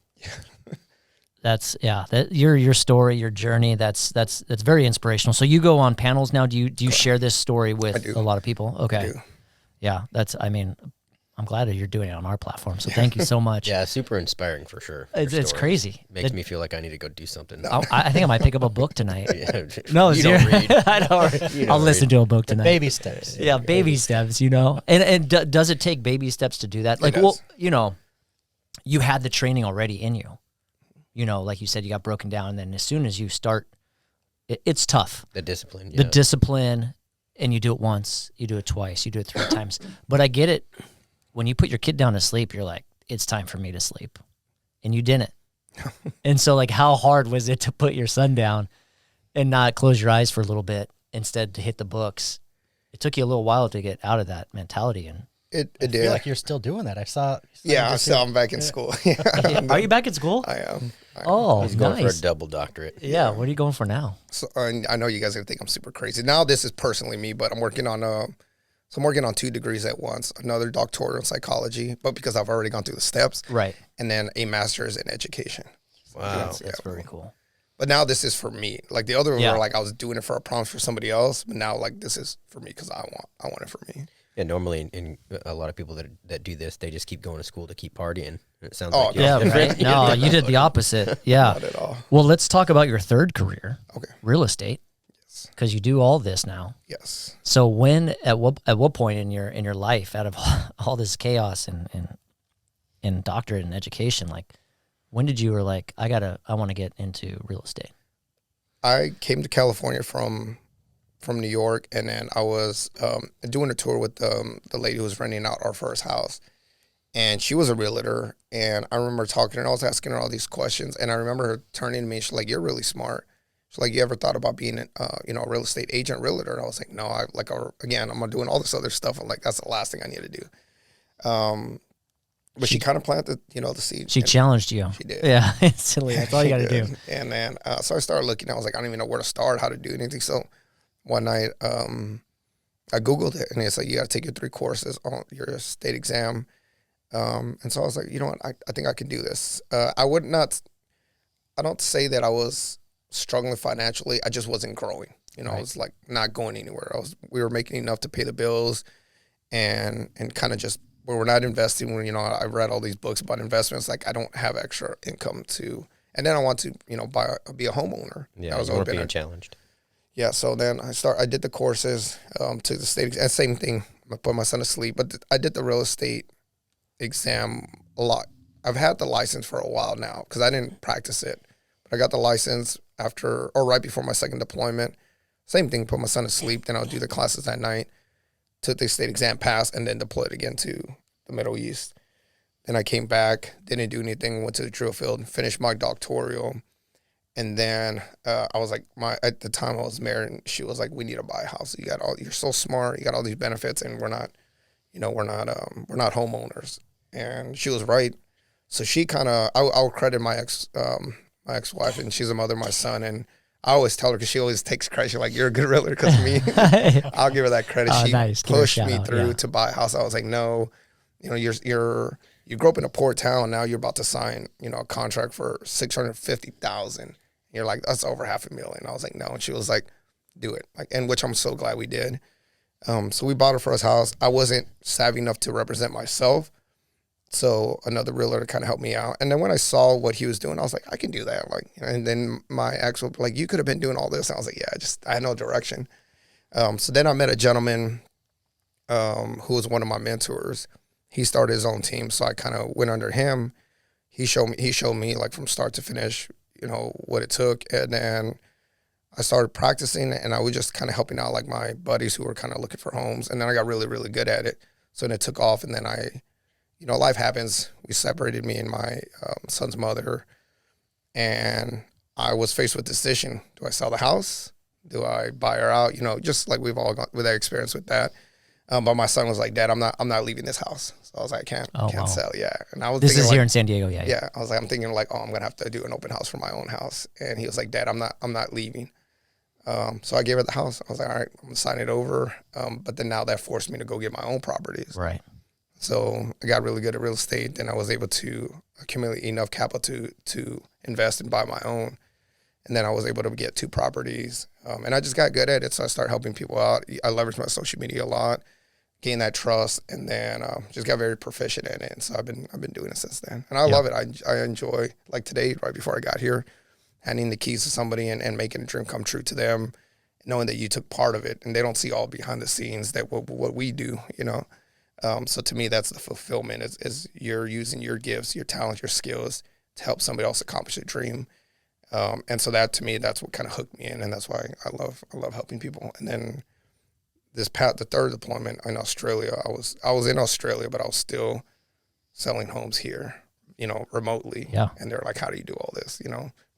That's your story, your journey. That's very inspirational. So you go on panels now. Do you share this story with a lot of people? Okay. I do. Yeah, I'm glad that you're doing it on our platform. So thank you so much. Yeah, super inspiring for sure. It's crazy. Makes me feel like I need to go do something. I think I might pick up a book tonight. Yeah. No, you don't read. I don't. I'll listen to a book tonight. Baby steps. Yeah, baby steps. You know, and does it take baby steps to do that? Like, does. well, you know, you had the training already in you. You know, like you said, you got broken down, and then as soon as you start, it's tough. The discipline. The discipline, and you do it once, you do it twice, you do it 3 times. But I get it. When you put your kid down to sleep, you're like, it's time for me to sleep. And you didn't. And so, like, how hard was it to put your son down and not close your eyes for a little bit, instead to hit the books? It took you a little while to get out of that mentality. And It I did. feel like you're still doing that. I saw. Yeah, I'm back in school. are you back in school? I am. Oh, He's going nice. for a double doctorate. Yeah, what are you going for now? So, and I know you guys are gonna think I'm super crazy. Now this is personally me, but I'm working on 2 degrees at once. Another doctoral in psychology, but because I've already gone through the steps, Right. and then a master's in education. Wow. That's very cool. But now this is for me. Like, the other Yeah. were like I was doing it for a prompt for somebody else, but now like this is for me because I want it for me. Yeah, normally in a lot of people that do this, they just keep going to school to keep partying. It sounds Oh, like yours Yeah, is different. right? No, you did the opposite. Yeah. Not at all. Well, let's talk about your third career, Okay. real estate, because you do all this now. Yes. So at what point in your life, out of all this chaos and doctorate and education, like, when did you were like, I want to get into real estate? I came to California from New York, and then I was doing a tour with the lady who was renting out our first house, and she was a realtor. And I remember talking to her, and I was asking her all these questions, and I remember her turning to me. She's like, "You're really smart." She's like, "You ever thought about being a real estate agent, realtor?" And I was like, "No, again, I'm doing all this other stuff." I'm like, "That's the last thing I need to do." But she kind of planted, the seed. She challenged you. She did. Yeah, instantly. That's all you got to do. And then, so I started looking. I was like, I don't even know where to start, how to do anything. So one night, I Googled it, and it's like, you got to take your 3 courses on your state exam. And so I was like, you know what, I think I can do this. I don't say that I was struggling financially. I just wasn't growing. Right. I was like not going anywhere. We were making enough to pay the bills and kind of just, where we're not investing. When, I read all these books about investments, like I don't have extra income and then I want to, be a homeowner. Yeah, I was being challenged. Yeah, so then I did the courses, to the state exam, same thing. I put my son to sleep, but I did the real estate exam a lot. I've had the license for a while now because I didn't practice it, but I got the license right before my second deployment. Same thing, put my son to sleep, then I'll do the classes at night. Took the state exam, passed, and then deployed again to the Middle East. Then I came back, didn't do anything, went to the drill field, finished my doctoral, And then I was like, at the time I was married, and she was like, we need to buy a house. You're so smart. You got all these benefits, and we're not homeowners. And she was right. So she kind of, I'll credit my ex-wife, and she's the mother of my son. And I always tell her, because she always takes credit. She's like, you're a good realtor, because me, I'll give her that credit. She nice. pushed me through to buy a house. I was like, no, you grew up in a poor town. Now you're about to sign, a contract for $650,000. You're like, that's over $500,000. I was like, no. And she was like, do it. And which I'm so glad we did. So we bought our first house. I wasn't savvy enough to represent myself. So another realtor kind of helped me out. And then when I saw what he was doing, I was like, I can do that. And then my ex was like, you could have been doing all this. And I was like, yeah, I had no direction. So then I met a gentleman who was one of my mentors. He started his own team. So I kind of went under him. He showed me like from start to finish, what it took. And then I started practicing, and I was just kind of helping out like my buddies who were kind of looking for homes. And then I got really, really good at it. So then it took off, and then life happens. We separated, me and my son's mother, and I was faced with the decision. Do I sell the house? Do I buy her out? Just like we've all gone with that experience with that. But my son was like, Dad, I'm not leaving this house. So I was like, I can't sell. Yeah. And I was This thinking is here in San Diego. Yeah. Yeah. I was like, I'm thinking like, I'm going to have to do an open house for my own house. And he was like, Dad, I'm not leaving. So I gave her the house. I was like, all right, I'm going to sign it over. But then now that forced me to go get my own properties. Right. So I got really good at real estate. Then I was able to accumulate enough capital to invest and buy my own. And then I was able to get 2 properties. And I just got good at it. So I started helping people out. I leveraged my social media a lot, gained that trust, and then just got very proficient in it. And so I've been doing it since then. And I love it. I enjoy, like today, right before I got here, handing the keys to somebody and making a dream come true to them, knowing that you took part of it and they don't see all behind the scenes that what we do, So to me, that's the fulfillment is you're using your gifts, your talents, your skills to help somebody else accomplish a dream. And so that, to me, that's what kind of hooked me in. And that's why I love helping people. And then the 3rd deployment in Australia, I was in Australia, but I was still selling homes here, remotely. Yeah. And they're like, how do you do all this?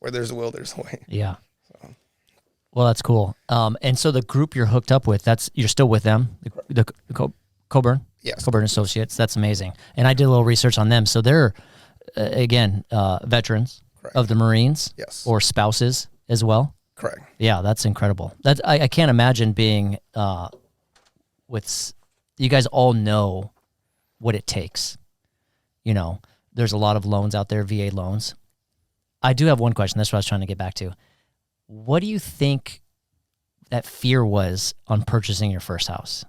Where there's a will, there's a way. Yeah. Well, that's cool. And so the group you're hooked up with, you're still with them, the Coburn? Yes. Coburn Associates. That's amazing. And I did a little research on them. So they're, again, veterans. Correct. Of the Marines. Yes. Or spouses as well. Correct. Yeah, that's incredible. I can't imagine being with, you guys all know what it takes. There's a lot of loans out there, VA loans. I do have one question. That's what I was trying to get back to. What do you think that fear was on purchasing your first house?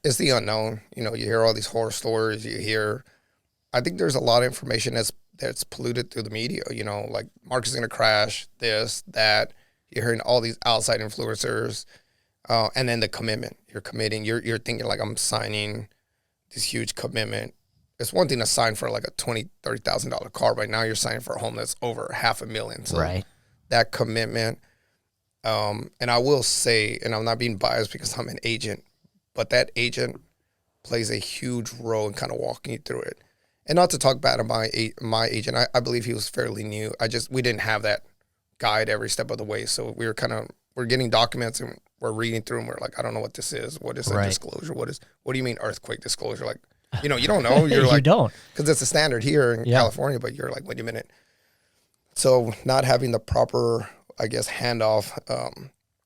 It's the unknown. You hear all these horror stories. I think there's a lot of information that's polluted through the media. Like market's going to crash, this, that. You're hearing all these outside influencers, and then the commitment. You're committing. You're thinking like, I'm signing this huge commitment. It's one thing to sign for like a $20,000, $30,000 car, but now you're signing for a home that's over $500,000. So right. That commitment. And I will say, and I'm not being biased because I'm an agent, but that agent plays a huge role in kind of walking you through it. And not to talk bad about my agent, I believe he was fairly new. We didn't have that guide every step of the way. So we're getting documents and we're reading through them. We're like, I don't know what this is. What is a disclosure? What do you mean earthquake disclosure? Like, you don't know. You're like, you don't. Because it's a standard here in California, but you're like, wait a minute. So not having the proper, I guess, handoff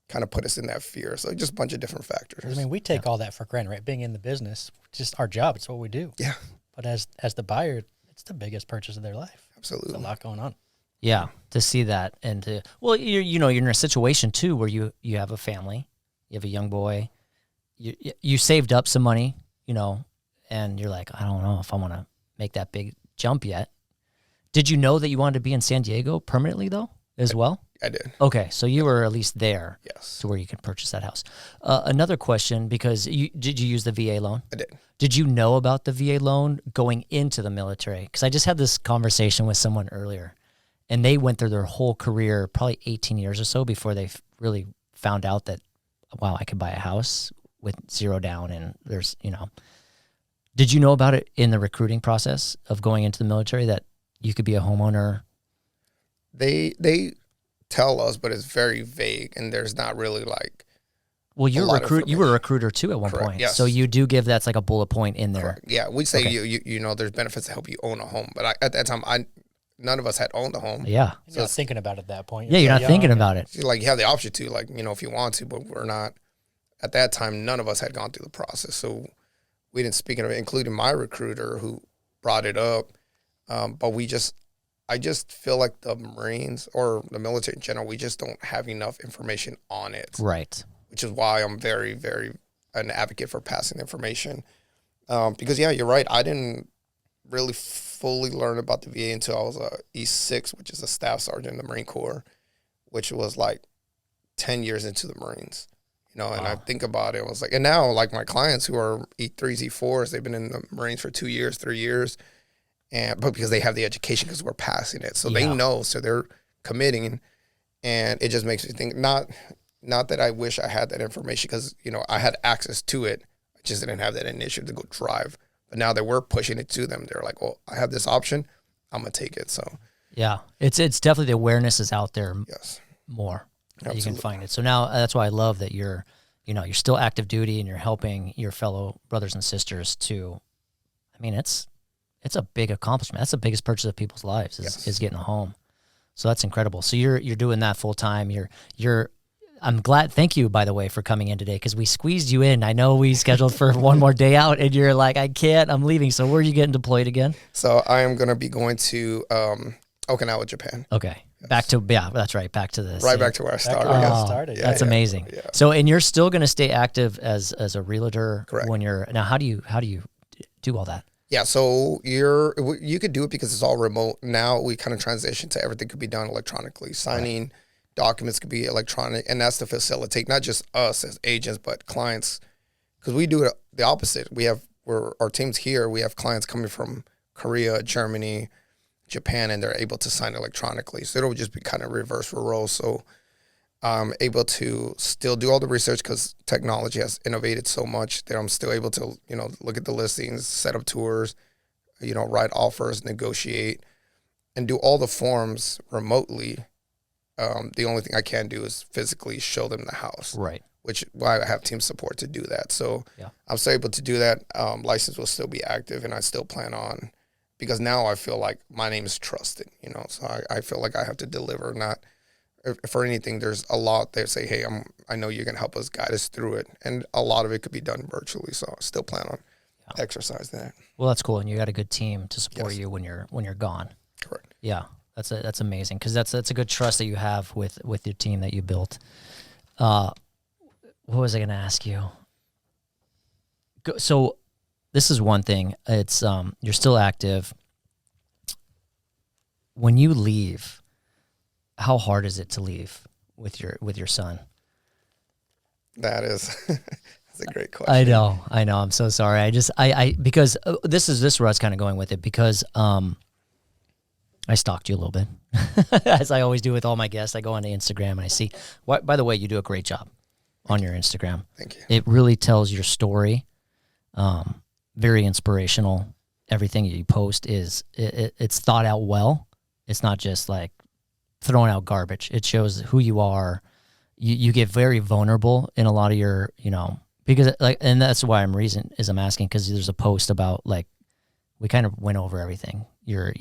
kind of put us in that fear. So just a bunch of different factors. I mean, we take all that for granted, right? Being in the business, just our job. It's what we do. Yeah. But as the buyer, it's the biggest purchase of their life. Absolutely. There's a lot going on. Yeah, to see that and you're in a situation too where you have a family, you have a young boy, you saved up some money, and you're like, I don't know if I want to make that big jump yet. Did you know that you wanted to be in San Diego permanently though, as well? I did. Okay, so you were at least there. Yes. To where you could purchase that house. Another question, because did you use the VA loan? I did. Did you know about the VA loan going into the military? Because I just had this conversation with someone earlier, and they went through their whole career, probably 18 years or so, before they really found out that, wow, I could buy a house with zero down, and there's, Did you know about it in the recruiting process of going into the military that you could be a homeowner? They tell us, but it's very vague, and there's not really like. Well, you were a recruiter too at one Correct, point, yes. so you do give that's like a bullet point in there. Correct. Yeah, we say Okay. you know there's benefits to help you own a home, but at that time none of us had owned a home. Yeah, You're not thinking about it at that point. yeah, you're so not young. thinking about it. Like you have the option to, like, you know, if you want to, but we're not. At that time, none of us had gone through the process, so we didn't speak of it, including my recruiter who brought it up. But I just feel like the Marines or the military in general, we just don't have enough information on it. Right. Which is why I'm very, very an advocate for passing information. Because, yeah, you're right. I didn't really fully learn about the VA until I was a E6, which is a staff sergeant in the Marine Corps, which was like 10 years into the Marines. You know, and Wow. I think about it, I was like, and now like my clients who are E3s, E4s, they've been in the Marines for 2 years, 3 years, but because they have the education, because we're passing it. So Yeah. they know, so they're committing, and it just makes me think, not that I wish I had that information, because, you know, I had access to it. I just didn't have that initiative to go drive. But now that we're pushing it to them, they're like, well, I have this option. I'm going to take it. So, Yeah, it's definitely the awareness is out there yes. more. That you can Absolutely. find it. So now that's why I love that you're still active duty and you're helping your fellow brothers and sisters to. I mean, it's a big accomplishment. That's the biggest purchase of people's lives is getting a home. So that's incredible. So you're doing that full time. I'm glad. Thank you, by the way, for coming in today, because we squeezed you in. I know we scheduled for one more day out, and you're like, I can't. I'm leaving. So where are you getting deployed again? So I am going to be going to Okinawa, Japan. Okay, back to that's right. Back to this. Right back to where I started. where you yes. got started. That's yeah. amazing. Yeah. So, and you're still going to stay active as a realtor Correct. when you're now. How do you do all that? Yeah, so you could do it because it's all remote. Now we kind of transition to everything could be done electronically. Signing documents could be electronic, and that's to facilitate not just us as agents, but clients, because we do it the opposite. Our team's here. We have clients coming from Korea, Germany, Japan, and they're able to sign electronically. So it'll just be kind of reverse roles. So I'm able to still do all the research because technology has innovated so much that I'm still able to, you know, look at the listings, set up tours, you know, write offers, negotiate, and do all the forms remotely. The only thing I can do is physically show them the house, Right. which why I have team support to do that. So Yeah. I'm still able to do that. License will still be active, and I still plan on, because now I feel like my name is trusted, you know, so I feel like I have to deliver, not for anything. There's a lot they say, hey, I know you're going to help us guide us through it. And a lot of it could be done virtually. So I still plan on exercising that. Well, that's cool, and you got a good team to support Yes. you when you're gone. Correct. Yeah, that's amazing, because that's a good trust that you have with your team that you built. What was I going to ask you? So this is one thing. It's you're still active. When you leave, how hard is it to leave with your son? That is, that's a great question. I know. I'm so sorry. I because this is where I was kind of going with it, because I stalked you a little bit, as I always do with all my guests. I go onto Instagram and I see. By the way, you do a great job on your Instagram. Thank you. It really tells your story. Very inspirational. Everything you post it's thought out well. It's not just like throwing out garbage. It shows who you are. You get very vulnerable in a lot of your, you know, because like, and that's why I'm asking, because there's a post about, like, we kind of went over everything. Your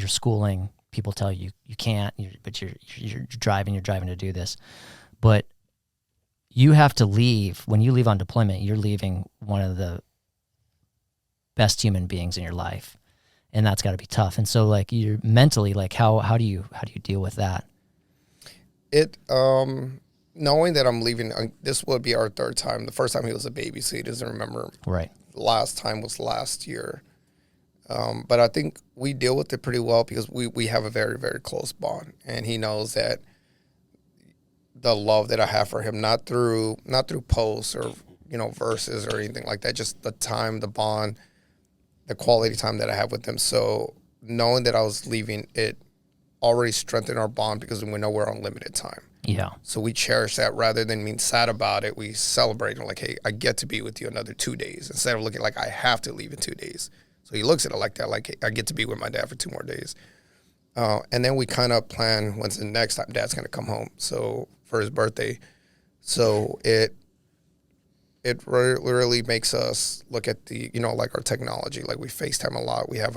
schooling. People tell you you can't, but you're driving to do this, but you have to leave. When you leave on deployment, you're leaving one of the best human beings in your life, and that's got to be tough. And so, like, you're mentally, like, how do you deal with that? It knowing that I'm leaving, this would be our third time. The first time he was a baby, so he doesn't remember. Right. The last time was last year. But I think we deal with it pretty well because we have a very, very close bond, and he knows that the love that I have for him, not through posts or, you know, verses or anything like that, just the time, the bond, the quality time that I have with him. So knowing that I was leaving, it already strengthened our bond because we know we're on limited time. Yeah. So we cherish that rather than being sad about it. We celebrate and like, hey, I get to be with you another 2 days instead of looking like I have to leave in 2 days. So he looks at it like that, like, hey, I get to be with my dad for 2 more days. And then we kind of plan when's the next time Dad's going to come home. So for his birthday. So it really makes us look at the, like our technology. Like we FaceTime a lot. We have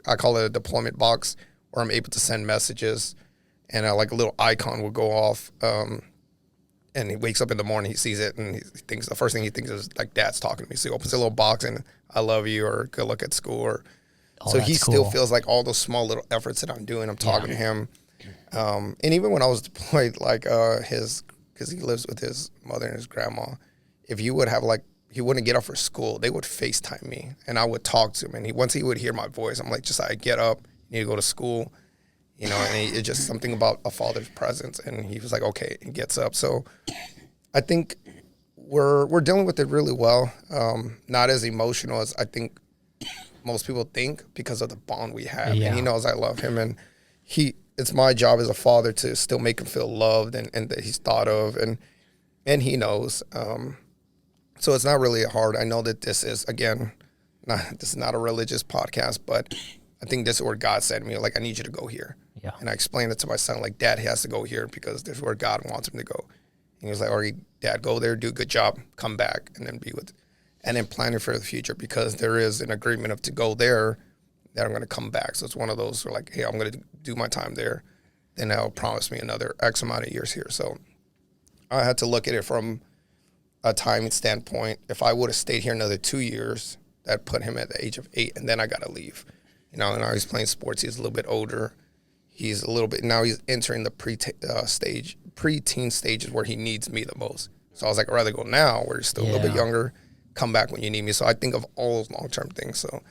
I call it a deployment box where I'm able to send messages, and like a little icon will go off. And he wakes up in the morning, he sees it, and he thinks the first thing he thinks is like Dad's talking to me. So he opens a little box and I love you, or good luck at school, or so he still feels like all those small little efforts that I'm doing, I'm talking to him. And even when I was deployed, like because he lives with his mother and his grandma, if you would have he wouldn't get up for school, they would FaceTime me and I would talk to him. And once he would hear my voice, I'm like, just I get up, you need to go to school, and it's just something about a father's presence. And he was like, okay, and gets up. So I think we're dealing with it really well. Not as emotional as I think most people think because of the bond we have. Yeah. And he knows I love him, and it's my job as a father to still make him feel loved and that he's thought of, and he knows. So it's not really hard. I know that this is, again, this is not a religious podcast, but I think this is where God said to me, like, I need you to go here. Yeah. And I explained it to my son, like, Dad has to go here because this is where God wants him to go. And he was like, all right, Dad, go there, do a good job, come back, and then and then planning for the future, because there is an agreement of to go there that I'm going to come back. So it's one of those where like, hey, I'm going to do my time there. Then they'll promise me another X amount of years here. So I had to look at it from a timing standpoint. If I would have stayed here another 2 years, that put him at the age of 8, and then I got to leave. And now he's playing sports. He's a little bit older. He's a little bit, now he's entering the preteen stages where he needs me the most. So I was like, I'd rather go now where he's still a little bit younger, come back when you need me. So I think of all those long-term things. So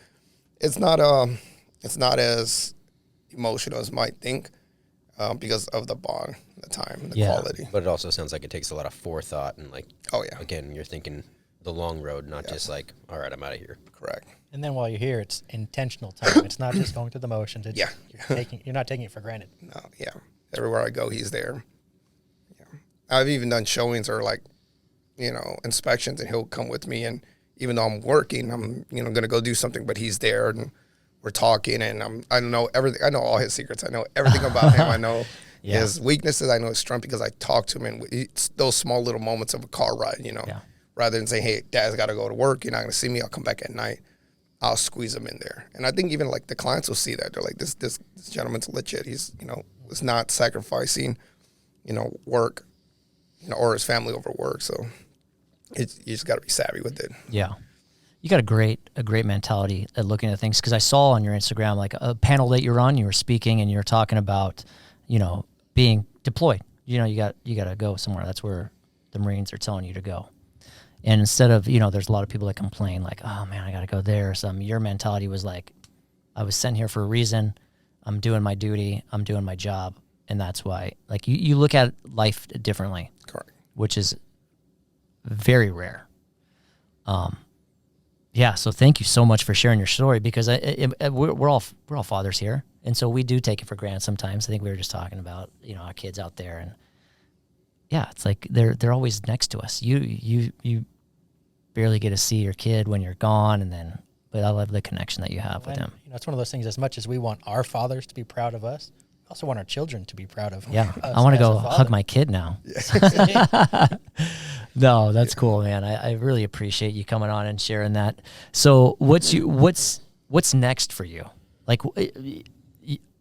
it's not as emotional as you might think, because of the bond, the time, the quality. But it also sounds like it takes a lot of forethought and again, you're thinking the long road, not just like, all right, I'm out of here. Correct. And then while you're here, it's intentional time. It's not just going through the motions. It's, you're not taking it for granted. No, everywhere I go, he's there. Yeah, I've even done showings or inspections, and he'll come with me. And even though I'm working, I'm going to go do something, but he's there, and we're talking, and I know everything. I know all his secrets. I know everything about him. I know his weaknesses. I know his strength because I talk to him, and it's those small little moments of a car ride. Rather than saying, hey, Dad's got to go to work, you're not going to see me, I'll come back at night, I'll squeeze him in there. And I think even like the clients will see that. They're like, this gentleman's legit. He's, is not sacrificing, work, or his family over work. So you just got to be savvy with it. Yeah. You got a great mentality at looking at things, because I saw on your Instagram, like a panel that you're on, you were speaking and you were talking about, being deployed. You got to go somewhere. That's where the Marines are telling you to go. And instead of, there's a lot of people that complain like, oh man, I got to go there or something. Your mentality was like, I was sent here for a reason. I'm doing my duty. I'm doing my job. And that's why, like, you look at life differently. Correct. Which is very rare. So thank you so much for sharing your story, because we're all fathers here. And so we do take it for granted sometimes. I think we were just talking about, our kids out there, and it's like they're always next to us. You barely get to see your kid when you're gone, but I love the connection that you have with him. It's one of those things, as much as we want our fathers to be proud of us, we also want our children to be proud of us. I want to go hug my kid now. No, that's cool, man. I really appreciate you coming on and sharing that. So what's next for you? Like,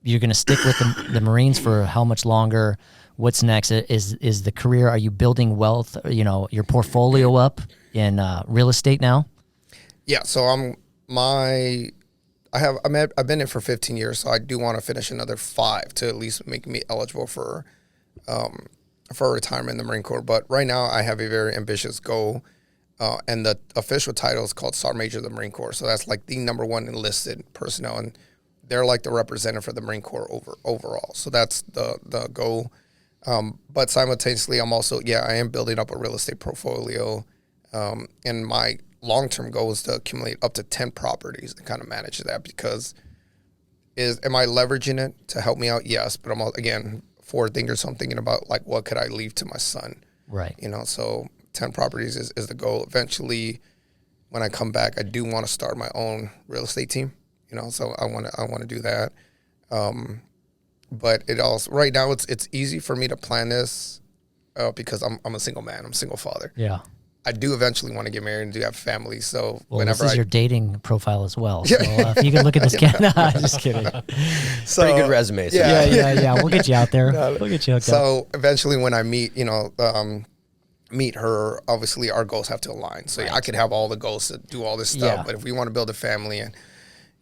you're going to stick with the Marines for how much longer? What's next? Is the career, are you building wealth, your portfolio up in real estate now? Yeah. So I've been in for 15 years, so I do want to finish another 5 to at least make me eligible for retirement in the Marine Corps. But right now I have a very ambitious goal, and the official title is called Sergeant Major of the Marine Corps. So that's like the #1 enlisted personnel, and they're like the representative for the Marine Corps overall. So that's the goal. But simultaneously, I am building up a real estate portfolio, and my long-term goal is to accumulate up to 10 properties and kind of manage that, because am I leveraging it to help me out? Yes, but I'm, again, forward thinker, so I'm thinking about, like, what could I leave to my son? Right. So 10 properties is the goal. Eventually, when I come back, I do want to start my own real estate team, so I want to do that. but it also right now it's easy for me to plan this because I'm a single man. I'm a single father. Yeah. I do eventually want to get married and do have family. So Well, whenever this is your dating profile as well. So if you can look at this, just kidding. so, Pretty good resume. So Yeah. We'll get you out there. We'll get you hooked up. So eventually, when I meet, meet her, obviously our goals have to align. So I could have all the goals to do all this stuff, Yeah. but if we want to build a family and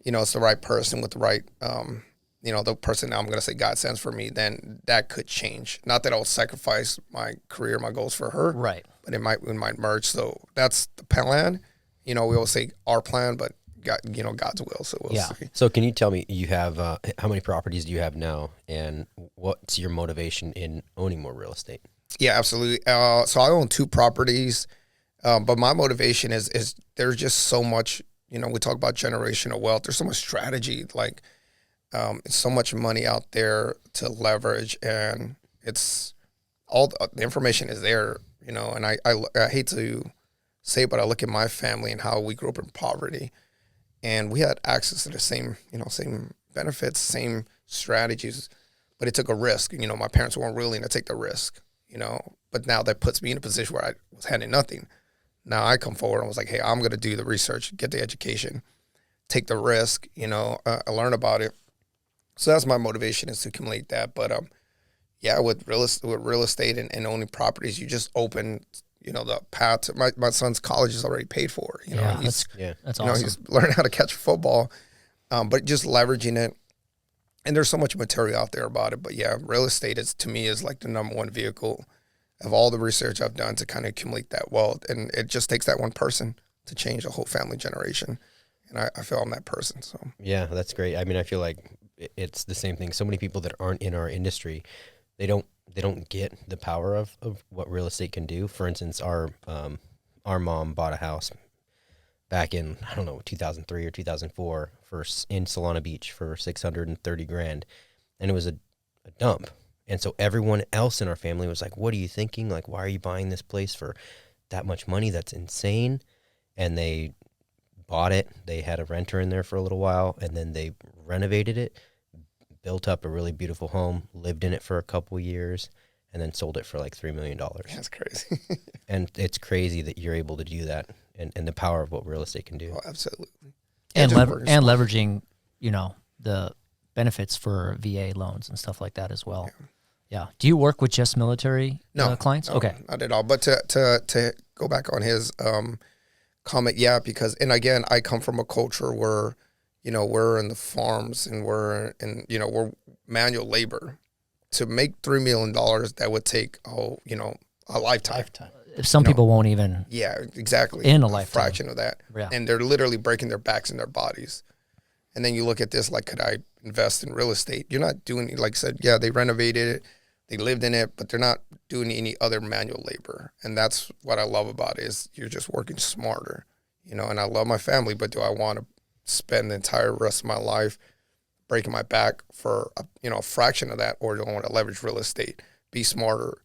it's the right person with the right, the person I'm going to say God sends for me, then that could change. Not that I'll sacrifice my career, my goals for her, Right. but it might merge. So that's the plan. We always say our plan, but God, God's will. So we'll see. So can you tell me, you have how many properties do you have now, and what's your motivation in owning more real estate? Yeah, absolutely. So I own 2 properties, but my motivation is there's just so much. We talk about generational wealth. There's so much strategy, like so much money out there to leverage, and it's all the information is there. And I hate to say it, but I look at my family and how we grew up in poverty, and we had access to the same benefits, same strategies, but it took a risk. My parents weren't willing to take the risk. But now that puts me in a position where I was handing nothing. Now I come forward and was like, hey, I'm going to do the research, get the education, take the risk, learn about it. So that's my motivation, is to accumulate that. But with real estate and owning properties, you just open, the path to my son's college is already paid for. That's awesome. He's learning how to catch a football, but just leveraging it. And there's so much material out there about it. But yeah, real estate to me is like the number one vehicle of all the research I've done to kind of accumulate that wealth. And it just takes that one person to change a whole family generation. And I feel I'm that person. So yeah, that's great. I mean, I feel like it's the same thing. So many people that aren't in our industry, they don't get the power of what real estate can do. For instance, our mom bought a house back in, 2003 or 2004 in Solana Beach for $630,000. And it was a dump. And so everyone else in our family was like, what are you thinking? Like, why are you buying this place for that much money? That's insane. And they bought it. They had a renter in there for a little while, and then they renovated it, built up a really beautiful home, lived in it for a couple years, and then sold it for like $3 million. that's crazy. And it's crazy that you're able to do that, and the power of what real estate can do. Oh, absolutely. And leveraging, the benefits for VA loans and stuff like that as well. Yeah. Do you work with just military clients? No, okay. Not at all. But to go back on his comment, yeah, because, and again, I come from a culture where, we're in the farms and we're manual labor. To make $3 million, that would take a lifetime. Some people won't even. Yeah, exactly. In a lifetime. Fraction of that. Yeah. And they're literally breaking their backs and their bodies. And then you look at this, like, could I invest in real estate? You're not doing, like I said, yeah, they renovated it, they lived in it, but they're not doing any other manual labor. And that's what I love about it, is you're just working smarter, and I love my family, but do I want to spend the entire rest of my life breaking my back for, a fraction of that, or do I want to leverage real estate, be smarter?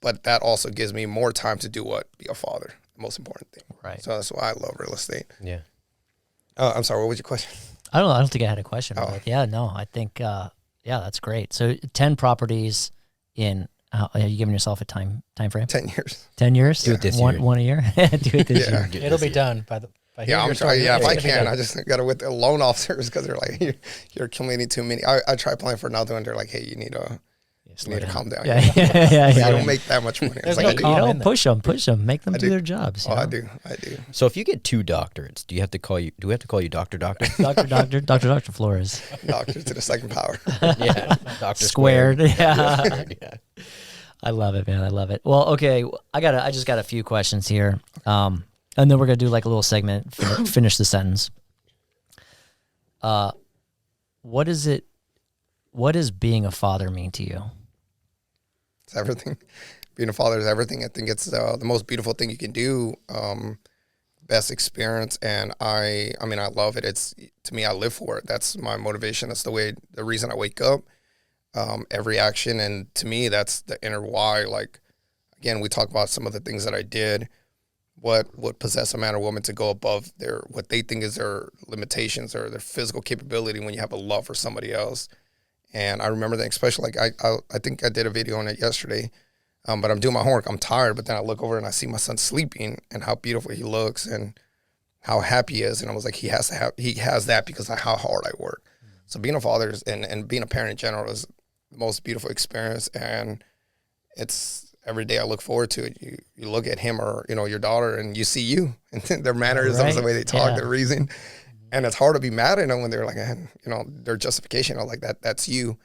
But that also gives me more time to do what? Be a father, the most important thing. Right. So that's why I love real estate. Yeah. I'm sorry, what was your question? I don't think I had a question. But yeah, no, I think, that's great. So 10 properties in, are you giving yourself a time frame? 10 years. 10 years? Do it this year. One a year? Do it this year. It'll be done by Yeah, I'm trying. Yeah, if I can, I just got to with the loan officers, because they're like, you're accumulating too many. I try applying for another one. They're like, hey, you need to calm down. Yeah. I don't make that much money. There's Like, no I do. calm. Push them, make them do their jobs. Oh, I do. So if you get 2 doctorates, do we have to call you Doctor? Dr. Flores. Doctor to the second power. Yeah. Dr. Squared. Yeah. Squared, yeah. I love it, man. I love it. Well, okay. I just got a few questions here. And then we're going to do like a little segment, finish the sentence. What does being a father mean to you? It's everything. Being a father is everything. I think it's the most beautiful thing you can do. Best experience, and I love it. It's, to me, I live for it. That's my motivation. That's the reason I wake up. Every action, and to me, that's the inner why. Like, again, we talk about some of the things that I did. What would possess a man or woman to go above what they think is their limitations or their physical capability when you have a love for somebody else. And I remember that, especially like I think I did a video on it yesterday. But I'm doing my homework. I'm tired, but then I look over and I see my son sleeping and how beautiful he looks and how happy he is. And I was like, he has that because of how hard I work. So being a father and being a parent in general is the most beautiful experience. And it's every day I look forward to it. You look at him or, your daughter and you see you and their mannerisms, the way they talk, their reason. And it's hard to be mad at them when they're like, their justification. I'm like, that's you.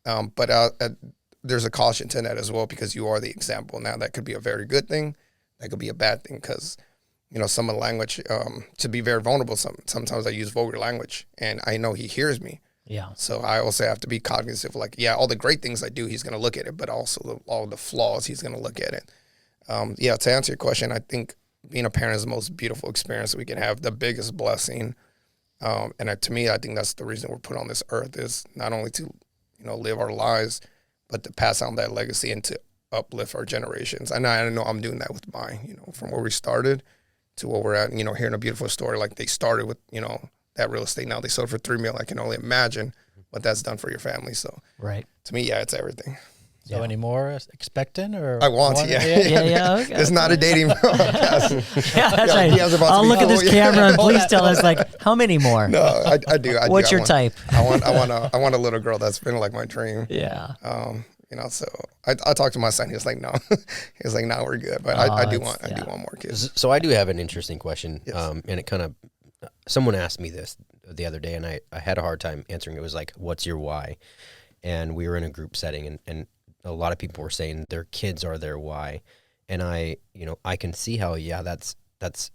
But there's a caution to that as well, because you are the example. Now that could be a very good thing. That could be a bad thing, because, some of the language, to be very vulnerable, sometimes I use vulgar language and I know he hears me. Yeah. So I also have to be cognizant of like, all the great things I do, he's going to look at it, but also all the flaws, he's going to look at it. To answer your question, I think being a parent is the most beautiful experience we can have, the biggest blessing. And to me, I think that's the reason we're put on this earth, is not only to, live our lives, but to pass on that legacy and to uplift our generations. And I know I'm doing that with mine, from where we started to where we're at, hearing a beautiful story. Like they started with, that real estate. Now they sold for $3 million. I can only imagine what that's done for your family. So right. To me, it's everything. So any more expecting or? I want to, Okay. It's not a dating podcast. That's right. I'll look at this camera and please tell us, like, how many more? No, I do. What's your type? I want a little girl. That's been like my dream. Yeah. So I talked to my son. He was like, no. He was like, no, we're good. But I do want more kids. So I do have an interesting question. Yes. And it kind of, someone asked me this the other day and I had a hard time answering. It was like, what's your why? And we were in a group setting and a lot of people were saying their kids are their why. And I can see how, that's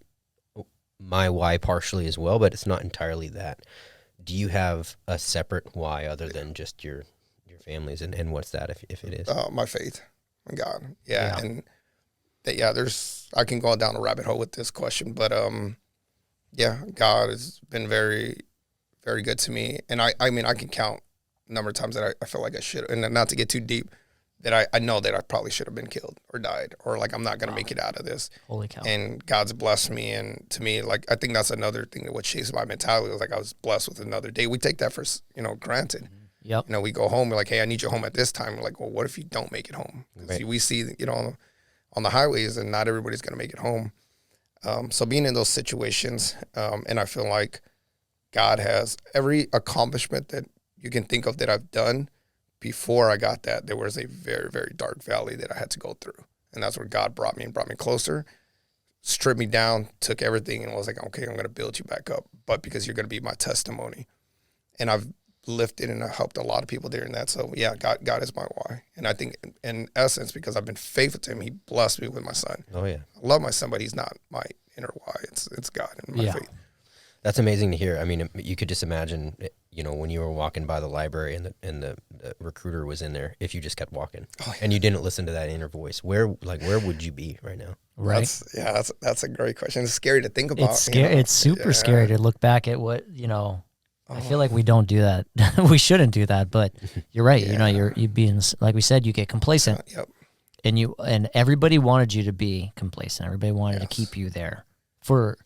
my why partially as well, but it's not entirely that. Do you have a separate why other than just your families, and what's that if it is? My faith in God. Yeah. And I can go down a rabbit hole with this question, but God has been very, very good to me. And I can count the number of times that I feel like I should, and not to get too deep, that I know that I probably should have been killed or died, or like I'm not going to make it out of this. Holy cow. And God's blessed me. And to me, like, I think that's another thing that what shapes my mentality was like, I was blessed with another day. We take that for, granted. Yep. We go home, we're like, hey, I need you home at this time. We're like, well, what if you don't make it home? Because we see, on the highways, and not everybody's going to make it home. So being in those situations, and I feel like God has every accomplishment that you can think of that I've done. Before I got that, there was a very, very dark valley that I had to go through. And that's where God brought me closer, stripped me down, took everything, and was like, okay, I'm going to build you back up. But because you're going to be my testimony. And I've lifted and I've helped a lot of people during that. So God is my why. And I think in essence, because I've been faithful to him, he blessed me with my son. Oh yeah. I love my son, but he's not my inner why. It's God and my faith. That's amazing to hear. I mean, you could just imagine, when you were walking by the library and the recruiter was in there, if you just kept walking and you didn't listen to that inner voice, where would you be right now? Right. That's a great question. It's scary to think about. It's scary. It's super scary to look back at what, I feel like we don't do that. We shouldn't do that, but you're right. You being, like we said, you get complacent. Yep. And everybody wanted you to be complacent. Everybody wanted to keep you there for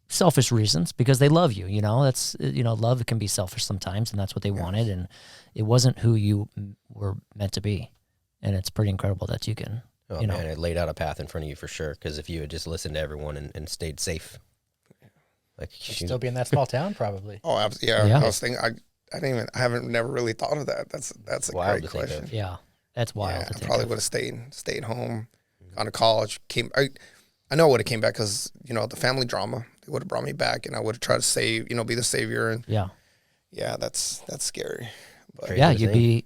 selfish reasons, because they love you. That's, love can be selfish sometimes, and that's what they wanted. And it wasn't who you were meant to be. And it's pretty incredible that you can, man, it laid out a path in front of you for sure. Because if you had just listened to everyone and stayed safe, like you'd still be in that small town, probably. Oh, absolutely. Yeah. I was thinking, I haven't never really thought of that. That's a great question. Yeah. That's wild. I probably would have stayed home, gone to college. I know I would have came back because, the family drama, they would have brought me back, and I would have tried to save, be the savior. And that's scary. But you'd be,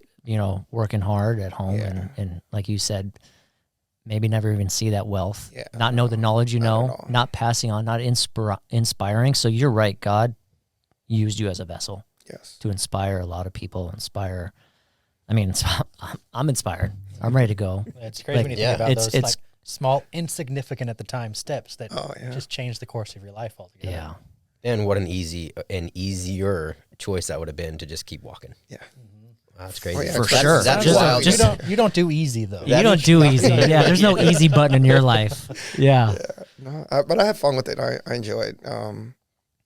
working hard at home and like you said, maybe never even see that wealth, not know the knowledge, not passing on, not inspiring. So you're right. God used you as a vessel to inspire a lot of people, I'm inspired. I'm ready to go. It's crazy when you think about those small, insignificant at the time steps that just change the course of your life altogether. Yeah. And what an easier choice that would have been to just keep walking. Yeah. That's crazy. For sure. That's wild. You don't do easy though. You don't do easy. Yeah. There's no easy button in your life. Yeah. No, but I have fun with it. I enjoy it.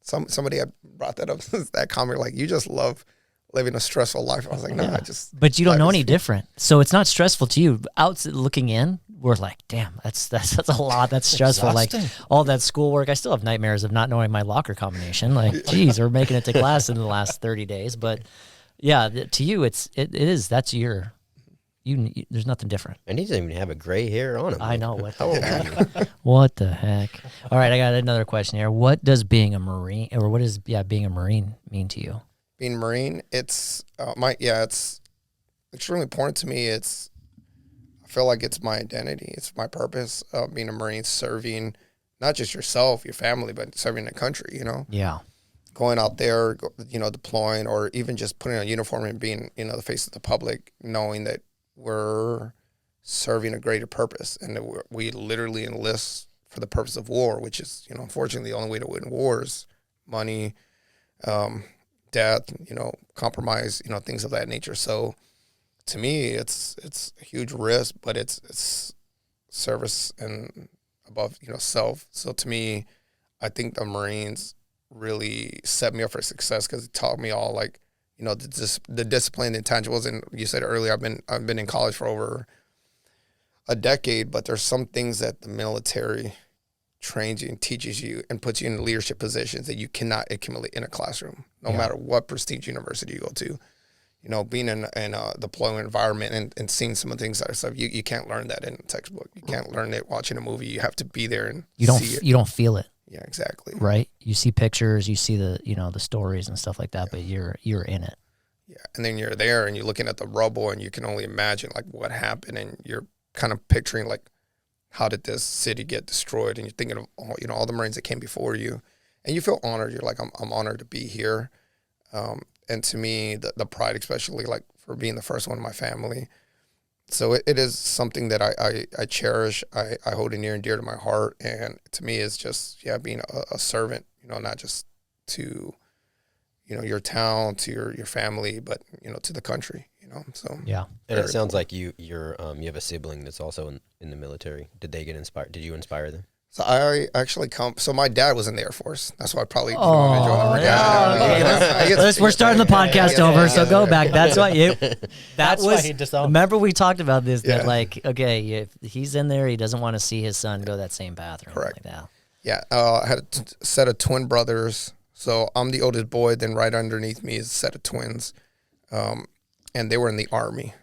Somebody had brought that up, that comment, like, you just love living a stressful life. I was like, no, I just. But you don't know any different, so it's not stressful to you. Out looking in, we're like, damn, that's a lot. That's stressful. Like all that schoolwork. I still have nightmares of not knowing my locker combination. Like, geez, we're making it to class in the last 30 days. But yeah, to you, it is. That's your. There's nothing different. And he doesn't even have a gray hair on him. I know. How old are you? What the heck? All right, I got another question here. What does being a Marine, or what does being a Marine mean to you? Being a Marine, it's it's extremely important to me. I feel like it's my identity. It's my purpose. Being a Marine, serving not just yourself, your family, but serving the country. You know. Yeah. Going out there, deploying, or even just putting on a uniform and being, the face of the public, knowing that we're serving a greater purpose, and that we literally enlist for the purpose of war, which is, unfortunately, the only way to win wars: money, death, compromise, things of that nature. So, to me, it's a huge risk, but it's service and above, self. So to me, I think the Marines really set me up for success because it taught me all the discipline, the intangibles. And you said earlier, I've been in college for over a decade, but there's some things that the military trains you and teaches you and puts you in leadership positions that you cannot accumulate in a classroom, no matter what prestige university you go to. Being in a deployment environment and seeing some of the things that are stuff, you can't learn that in a textbook. You can't learn it watching a movie. You have to be there and see it. You don't feel it. Yeah, exactly. Right. You see pictures, you see the the stories and stuff like that, but you're in it. Yeah, and then you're there and you're looking at the rubble and you can only imagine what happened, and you're kind of picturing how did this city get destroyed, and you're thinking of all the Marines that came before you, and you feel honored. You're like, I'm honored to be here. And to me, the pride, especially for being the first one in my family. So it is something that I cherish. I hold it near and dear to my heart. And to me, it's just, being a servant, not just to, your town, to your family, but, to the country, so. Yeah. And it sounds like you have a sibling that's also in the military. Did they get inspired? Did you inspire them? So I actually so my dad was in the Air Force. That's why I probably we're starting the podcast over, so go back. That's why why he disowned. Remember we talked about this, that if he's in there, he doesn't want to see his son go that same path or Correct. Like that. Yeah, I had a set of twin brothers. So I'm the oldest boy, then right underneath me is a set of twins. And they were in the Army.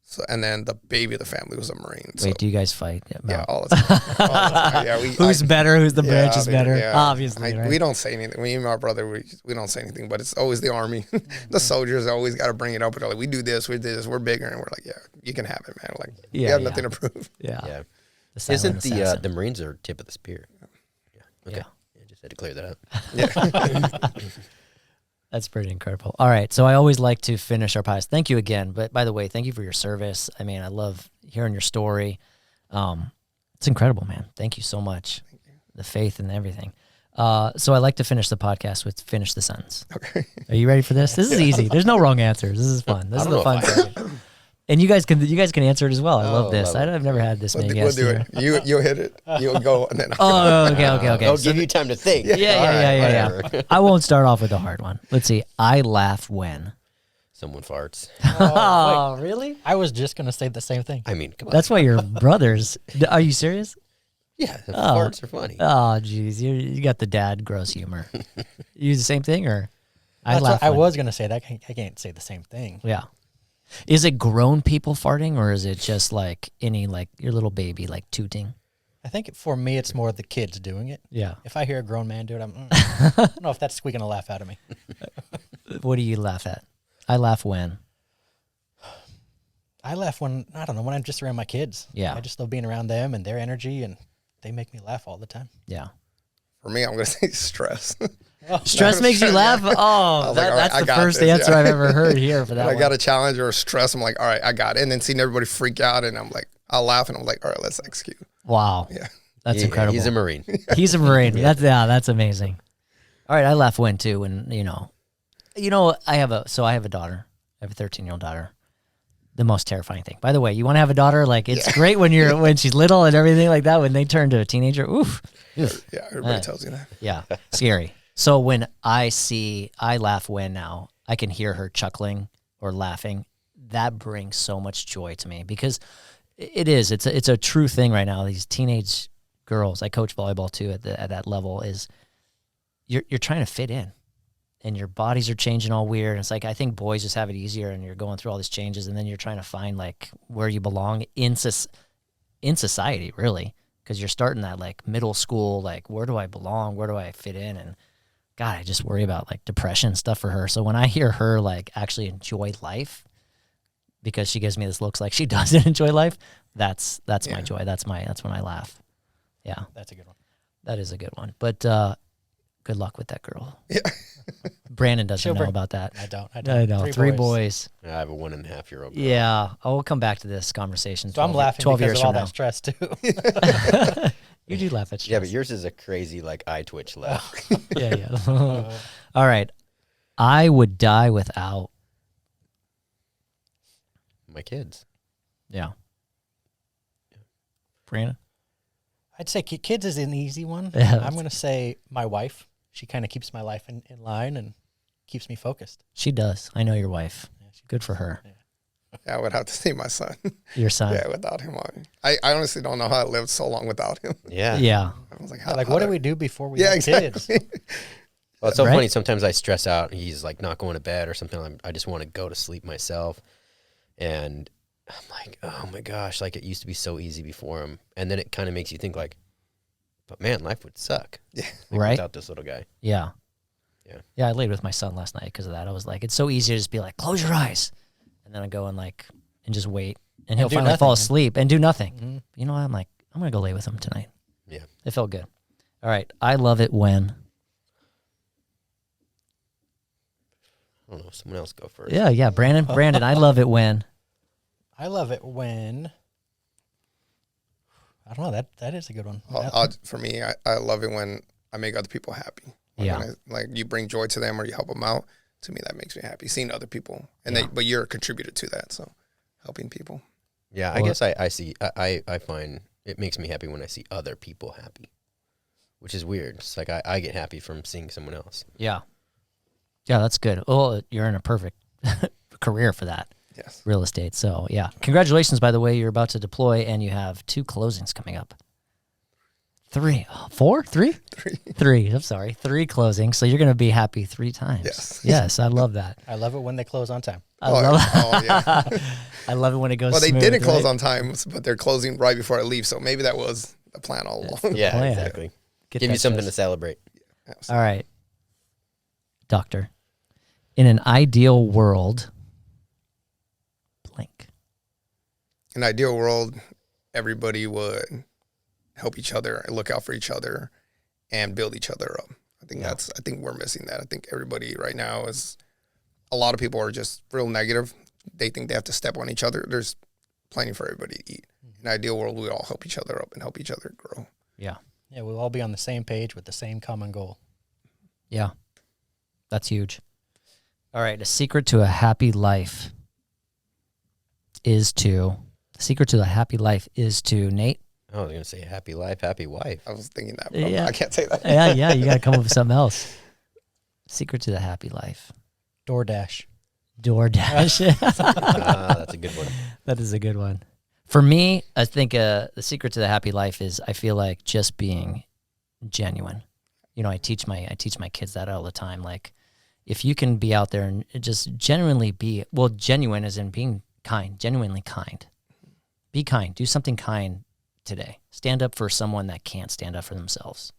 So, and then the baby of the family was a Marine. So. Wait, do you guys fight? Yeah, all the time. Yeah, who's better? Who's the branch is better? Yeah. Obviously, right? We don't say anything. Me and my brother, we don't say anything, but it's always the Army. The soldiers always got to bring it up. They're like, we do this, we're bigger. And we're like, you can have it, man. You have nothing to prove. Yeah. Isn't the Marines are tip of the spear? Yeah. Okay. Yeah, just had to clear that up. Yeah. That's pretty incredible. All right. So I always like to finish our podcast. Thank you again. But by the way, thank you for your service. I mean, I love hearing your story. It's incredible, man. Thank you so much. Thank you. The faith and everything. So I like to finish the podcast with finish the sentence. Okay. Are you ready for this? This is easy. There's no wrong answers. This is fun. This is the fun section. And you guys can answer it as well. I love this. I've never had this many guests. We'll do it. You'll hit it. You'll go, and then. Okay. I'll give you time to think. Yeah. I won't start off with a hard one. Let's see. I laugh when someone farts. Oh, really? I was just gonna say the same thing. I mean, come on. That's why you're brothers. Are you serious? Yeah, farts are funny. Oh, geez, you got the dad gross humor. You use the same thing, or I was gonna say that. I can't say the same thing. Yeah. Is it grown people farting, or is it just your little baby tooting? I think for me, it's more the kids doing it. Yeah. If I hear a grown man do it, I don't know if that's squeaking a laugh out of me. What do you laugh at? I laugh when? I laugh when I'm just around my kids. Yeah. I just love being around them and their energy, and they make me laugh all the time. Yeah. For me, I'm going to say stress. Stress makes you laugh? Oh, that's the first answer I've ever heard here for that I got a challenge or a stress, I'm like, all right, I got it. And then seeing everybody freak out, and I'm like, I'll laugh, and I'm like, all right, let's execute. Wow. Yeah. That's incredible. He's a Marine. He's a Marine. Yeah. That's amazing. All right, I laugh when too, and I have a daughter. I have a 13-year-old daughter. The most terrifying thing. By the way, you want to have a daughter? It's great when she's little and everything like that. When they turn to a teenager, oof. Yeah, everybody tells you that. Yeah, scary. So when I laugh when now, I can hear her chuckling or laughing. That brings so much joy to me because it's a true thing right now. These teenage girls, I coach volleyball too at that level, is you're trying to fit in. And your bodies are changing all weird. And it's like, I think boys just have it easier and you're going through all these changes and then you're trying to find like where you belong in society, really. Because you're starting that like middle school, like where do I belong? Where do I fit in? And God, I just worry about like depression and stuff for her. So when I hear her like actually enjoy life, because she gives me this looks like she doesn't enjoy life, that's my joy. That's when I laugh. Yeah. That's a good one. That is a good one. But good luck with that girl. Yeah. Brandon doesn't know about that. I don't. I know. Three boys. I have a 1.5-year-old girl. Yeah. We'll come back to this conversation. So I'm laughing 12 because years of all from now. that stress too. You do laugh at stress. Yeah, but yours is a crazy, like, eye twitch laugh. Yeah. All right. I would die without. My kids. Yeah. Brandon? I'd say kids is an easy one. Yeah. I'm going to say my wife. She kind of keeps my life in line and keeps me focused. She does. I know your wife. Yeah, she Good for her. Yeah, I would have to say my son. Your son. Yeah, without him, I honestly don't know how I lived so long without him. Yeah. Yeah. I was like, what do we do before we Yeah, have exactly. kids? Well, it's so Right? funny. Sometimes I stress out. He's like not going to bed or something. I just want to go to sleep myself. And I'm like, oh my gosh, like it used to be so easy before him. And then it kind of makes you think like, but man, life would suck. Yeah. Like, Right? without this little guy. Yeah. Yeah. Yeah, I laid with my son last night because of that. I was like, it's so easy to just be like, close your eyes. And then I go and like, and just wait. And he'll do finally nothing, fall man. asleep and do nothing. Mhm. You know what? I'm like, I'm going to go lay with him tonight. Yeah. It felt good. All right. I love it when. I don't know. Someone else go first. Yeah. Brandon, I love it when. I love it when. I don't know. That is a good one. For me, I love it when I make other people happy. Yeah. When like you bring joy to them or you help them out. To me, that makes me happy. Seeing other people, and Yeah. but you're a contributor to that. So helping people. Yeah, I guess I find it makes me happy when I see other people happy, which is weird. It's like I get happy from seeing someone else. Yeah. Yeah, that's good. Oh, you're in a perfect career for that. Yes. Real estate. So, yeah. Congratulations, by the way. You're about to deploy, and you have 2 closings coming up. 3. 4? 3? 3. I'm sorry. 3 closings. So you're going to be happy 3 times. Yes. Yes, I love that. I love it when they close on time. I love yeah. I love it when it goes Well, they smooth, didn't close right? on time, but they're closing right before I leave. So maybe that was the plan all along. Yeah, plan. exactly. Get Give that you something stress. to celebrate. All right. Doctor, in an ideal world, blank. In an ideal world, everybody would help each other, look out for each other, and build each other up. I think we're missing that. I think everybody right now is, a lot of people are just real negative. They think they have to step on each other. There's plenty for everybody to eat. In an ideal world, we all help each other up and help each other grow. Yeah. Yeah, we'll all be on the same page with the same common goal. Yeah. That's huge. All right. The secret to a happy life is to, Nate. I was going to say happy life, happy wife. I was thinking that, but Yeah. I can't say that. Yeah. You got to come up with something else. Secret to the happy life. DoorDash. DoorDash. That's a good one. That is a good one. For me, I think the secret to the happy life is I feel like just being genuine. You know, I teach my kids that all the time. Like, if you can be out there and just genuinely be, well, genuine as in being kind, genuinely kind. Be kind. Do something kind today. Stand up for someone that can't stand up for themselves.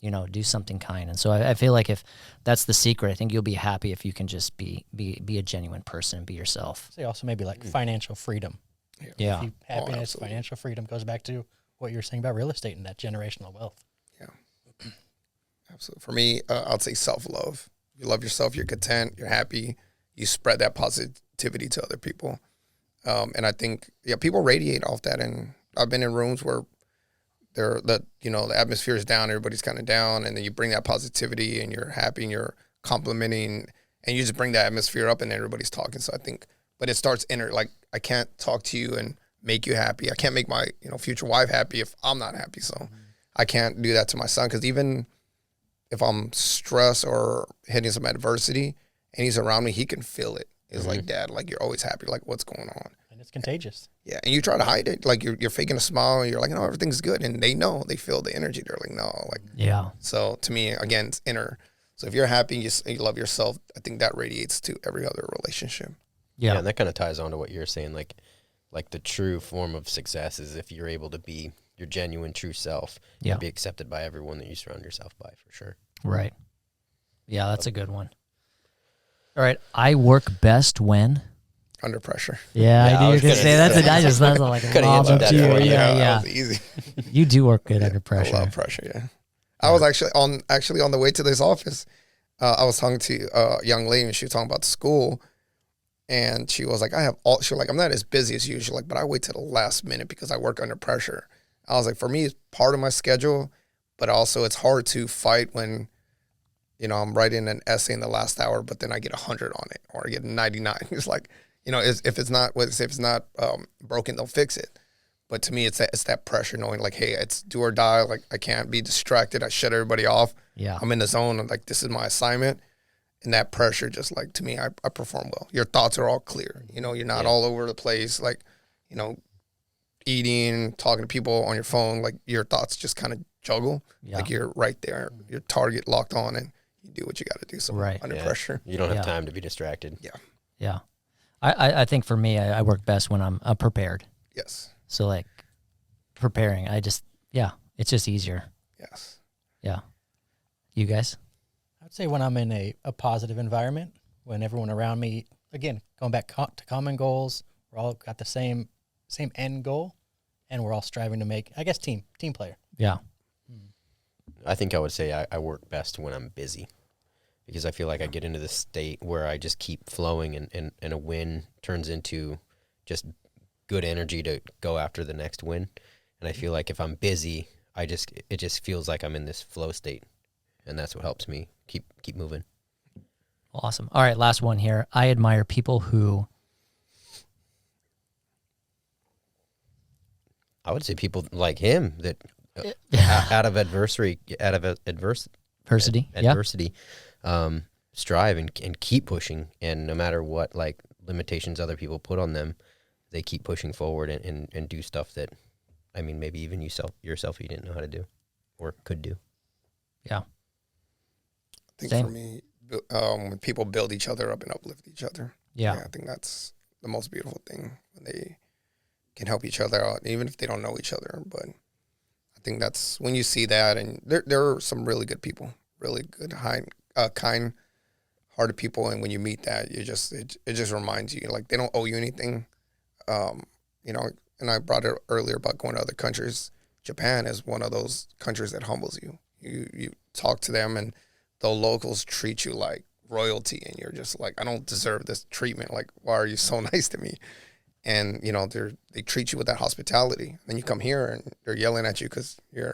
You know, do something kind. And so I feel like if that's the secret, I think you'll be happy if you can just be a genuine person and be yourself. Say also maybe like financial freedom. Yeah. Happiness, absolutely. financial freedom goes back to what you were saying about real estate and that generational wealth. Yeah, absolutely. For me, I'd say self-love. You love yourself, you're content, you're happy, you spread that positivity to other people. And I think, people radiate off that. And I've been in rooms where the atmosphere is down, everybody's kind of down, and then you bring that positivity and you're happy and you're complimenting and you just bring that atmosphere up and everybody's talking. So I think, but it starts like, I can't talk to you and make you happy. I can't make my future wife happy if I'm not happy. So I can't do that to my son, because even if I'm stressed or hitting some adversity and he's around me, he can feel it. It's like, Dad, like, you're always happy. Like, what's going on? And it's contagious. Yeah, and you try to hide it. Like, you're faking a smile, and you're like, no, everything's good. And they know. They feel the energy. They're like, no. Like, yeah. So, to me, again, it's inner. So, if you're happy, you love yourself, I think that radiates to every other relationship. Yeah, and that kind of ties on to what you're saying. Like the true form of success is if you're able to be your genuine, true self and be accepted by everyone that you surround yourself by, for sure. Right. Yeah, that's a good one. All right, I work best when Under pressure. Yeah, I knew you were gonna say that's like a lob up to you. Yeah. That was easy. You do work good under pressure. I love pressure. Yeah. I was actually on the way to this office. I was talking to a young lady, and she was talking about the school. And she was like, she was like, I'm not as busy as usual, like, but I wait till the last minute because I work under pressure. I was like, for me, it's part of my schedule, but also it's hard to fight when, I'm writing an essay in the last hour, but then I get 100 on it, or I get 99. It's like, if it's not broken, they'll fix it. But to me, it's that pressure, knowing like, hey, it's do or die. Like, I can't be distracted. I shut everybody off. Yeah, I'm in the zone. I'm like, this is my assignment. And that pressure, just like, to me, I perform well. Your thoughts are all clear. You're not all over the place, like, eating, talking to people on your phone. Like, your thoughts just kind of juggle. Yeah. Like, you're right there, your target locked on, and you do what you got to do. So under pressure. You don't have time to be distracted. Yeah. Yeah. I think for me, I work best when I'm prepared. Yes. So, like, preparing, it's just easier. Yes. Yeah. You guys? I'd say when I'm in a positive environment, when everyone around me, again, going back to common goals, we're all got the same end goal, and we're all striving to make, I guess, team player. Yeah. I think I would say I work best when I'm busy, because I feel like I get into this state where I just keep flowing, and a win turns into just good energy to go after the next win. And I feel like if I'm busy, it just feels like I'm in this flow state, and that's what helps me keep moving. Awesome. All right, last one here. I admire people who... I would say people like him that out of adversity, strive and keep pushing, and no matter what like limitations other people put on them, they keep pushing forward and do stuff that, I mean, maybe even yourself you didn't know how to do or could do. Yeah. I think for me, when people build each other up and uplift each other, I think that's the most beautiful thing, when they can help each other out, even if they don't know each other. But I think that's when you see that, and there are some really good people, really good, kind-hearted people, and when you meet that, it just reminds you, like, they don't owe you anything. And I brought it earlier about going to other countries. Japan is one of those countries that humbles you. You talk to them, and the locals treat you like royalty, and you're just like, I don't deserve this treatment. Like, why are you so nice to me? And, they treat you with that hospitality. Then you come here, and they're yelling at you because the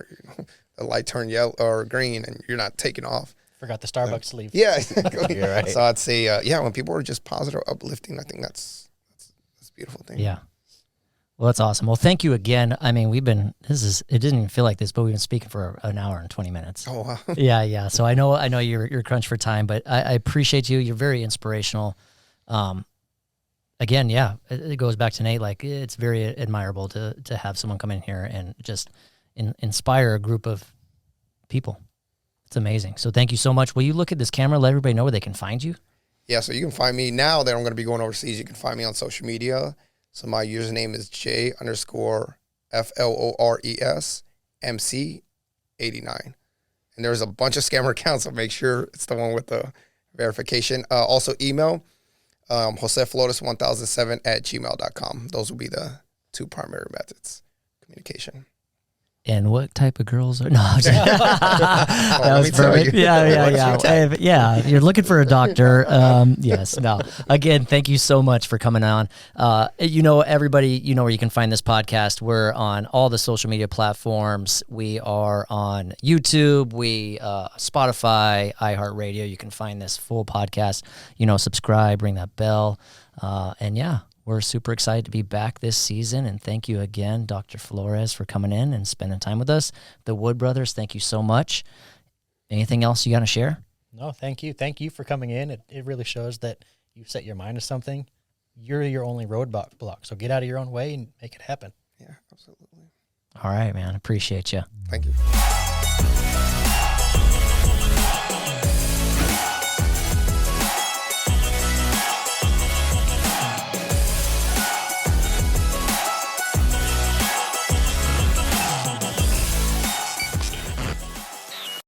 light turned yellow or green, and you're not taking off. Forgot the Starbucks sleeve. Yeah, exactly. You're right. So I'd say, when people are just positive, uplifting, I think that's a beautiful thing. Yeah. Well, that's awesome. Well, thank you again. I mean, it didn't even feel like this, but we've been speaking for an hour and 20 minutes. Oh, wow. Yeah. So I know you're crunched for time, but I appreciate you. You're very inspirational. Again, it goes back to Nate. Like, it's very admirable to have someone come in here and just inspire a group of people. It's amazing. So thank you so much. Will you look at this camera, let everybody know where they can find you? Yeah, so you can find me now that I'm going to be going overseas. You can find me on social media. So my username is J_FLORESMC89. And there's a bunch of scammer accounts, so make sure it's the one with the verification. Also email, joseflores1007@gmail.com. Those will be the two primary methods of communication. And what type of girls are... No, that was perfect. Yeah. You're looking for a doctor. Yes. No. Again, thank you so much for coming on. Everybody, where you can find this podcast. We're on all the social media platforms. We are on YouTube, Spotify, iHeartRadio. You can find this full podcast. Subscribe, ring that bell. We're super excited to be back this season, and thank you again, Dr. Flores, for coming in and spending time with us. The Wood Brothers, thank you so much. Anything else you got to share? No, thank you. Thank you for coming in. It really shows that you've set your mind to something. You're your only roadblock. So get out of your own way and make it happen. Yeah, absolutely. All right, man. Appreciate you. Thank you.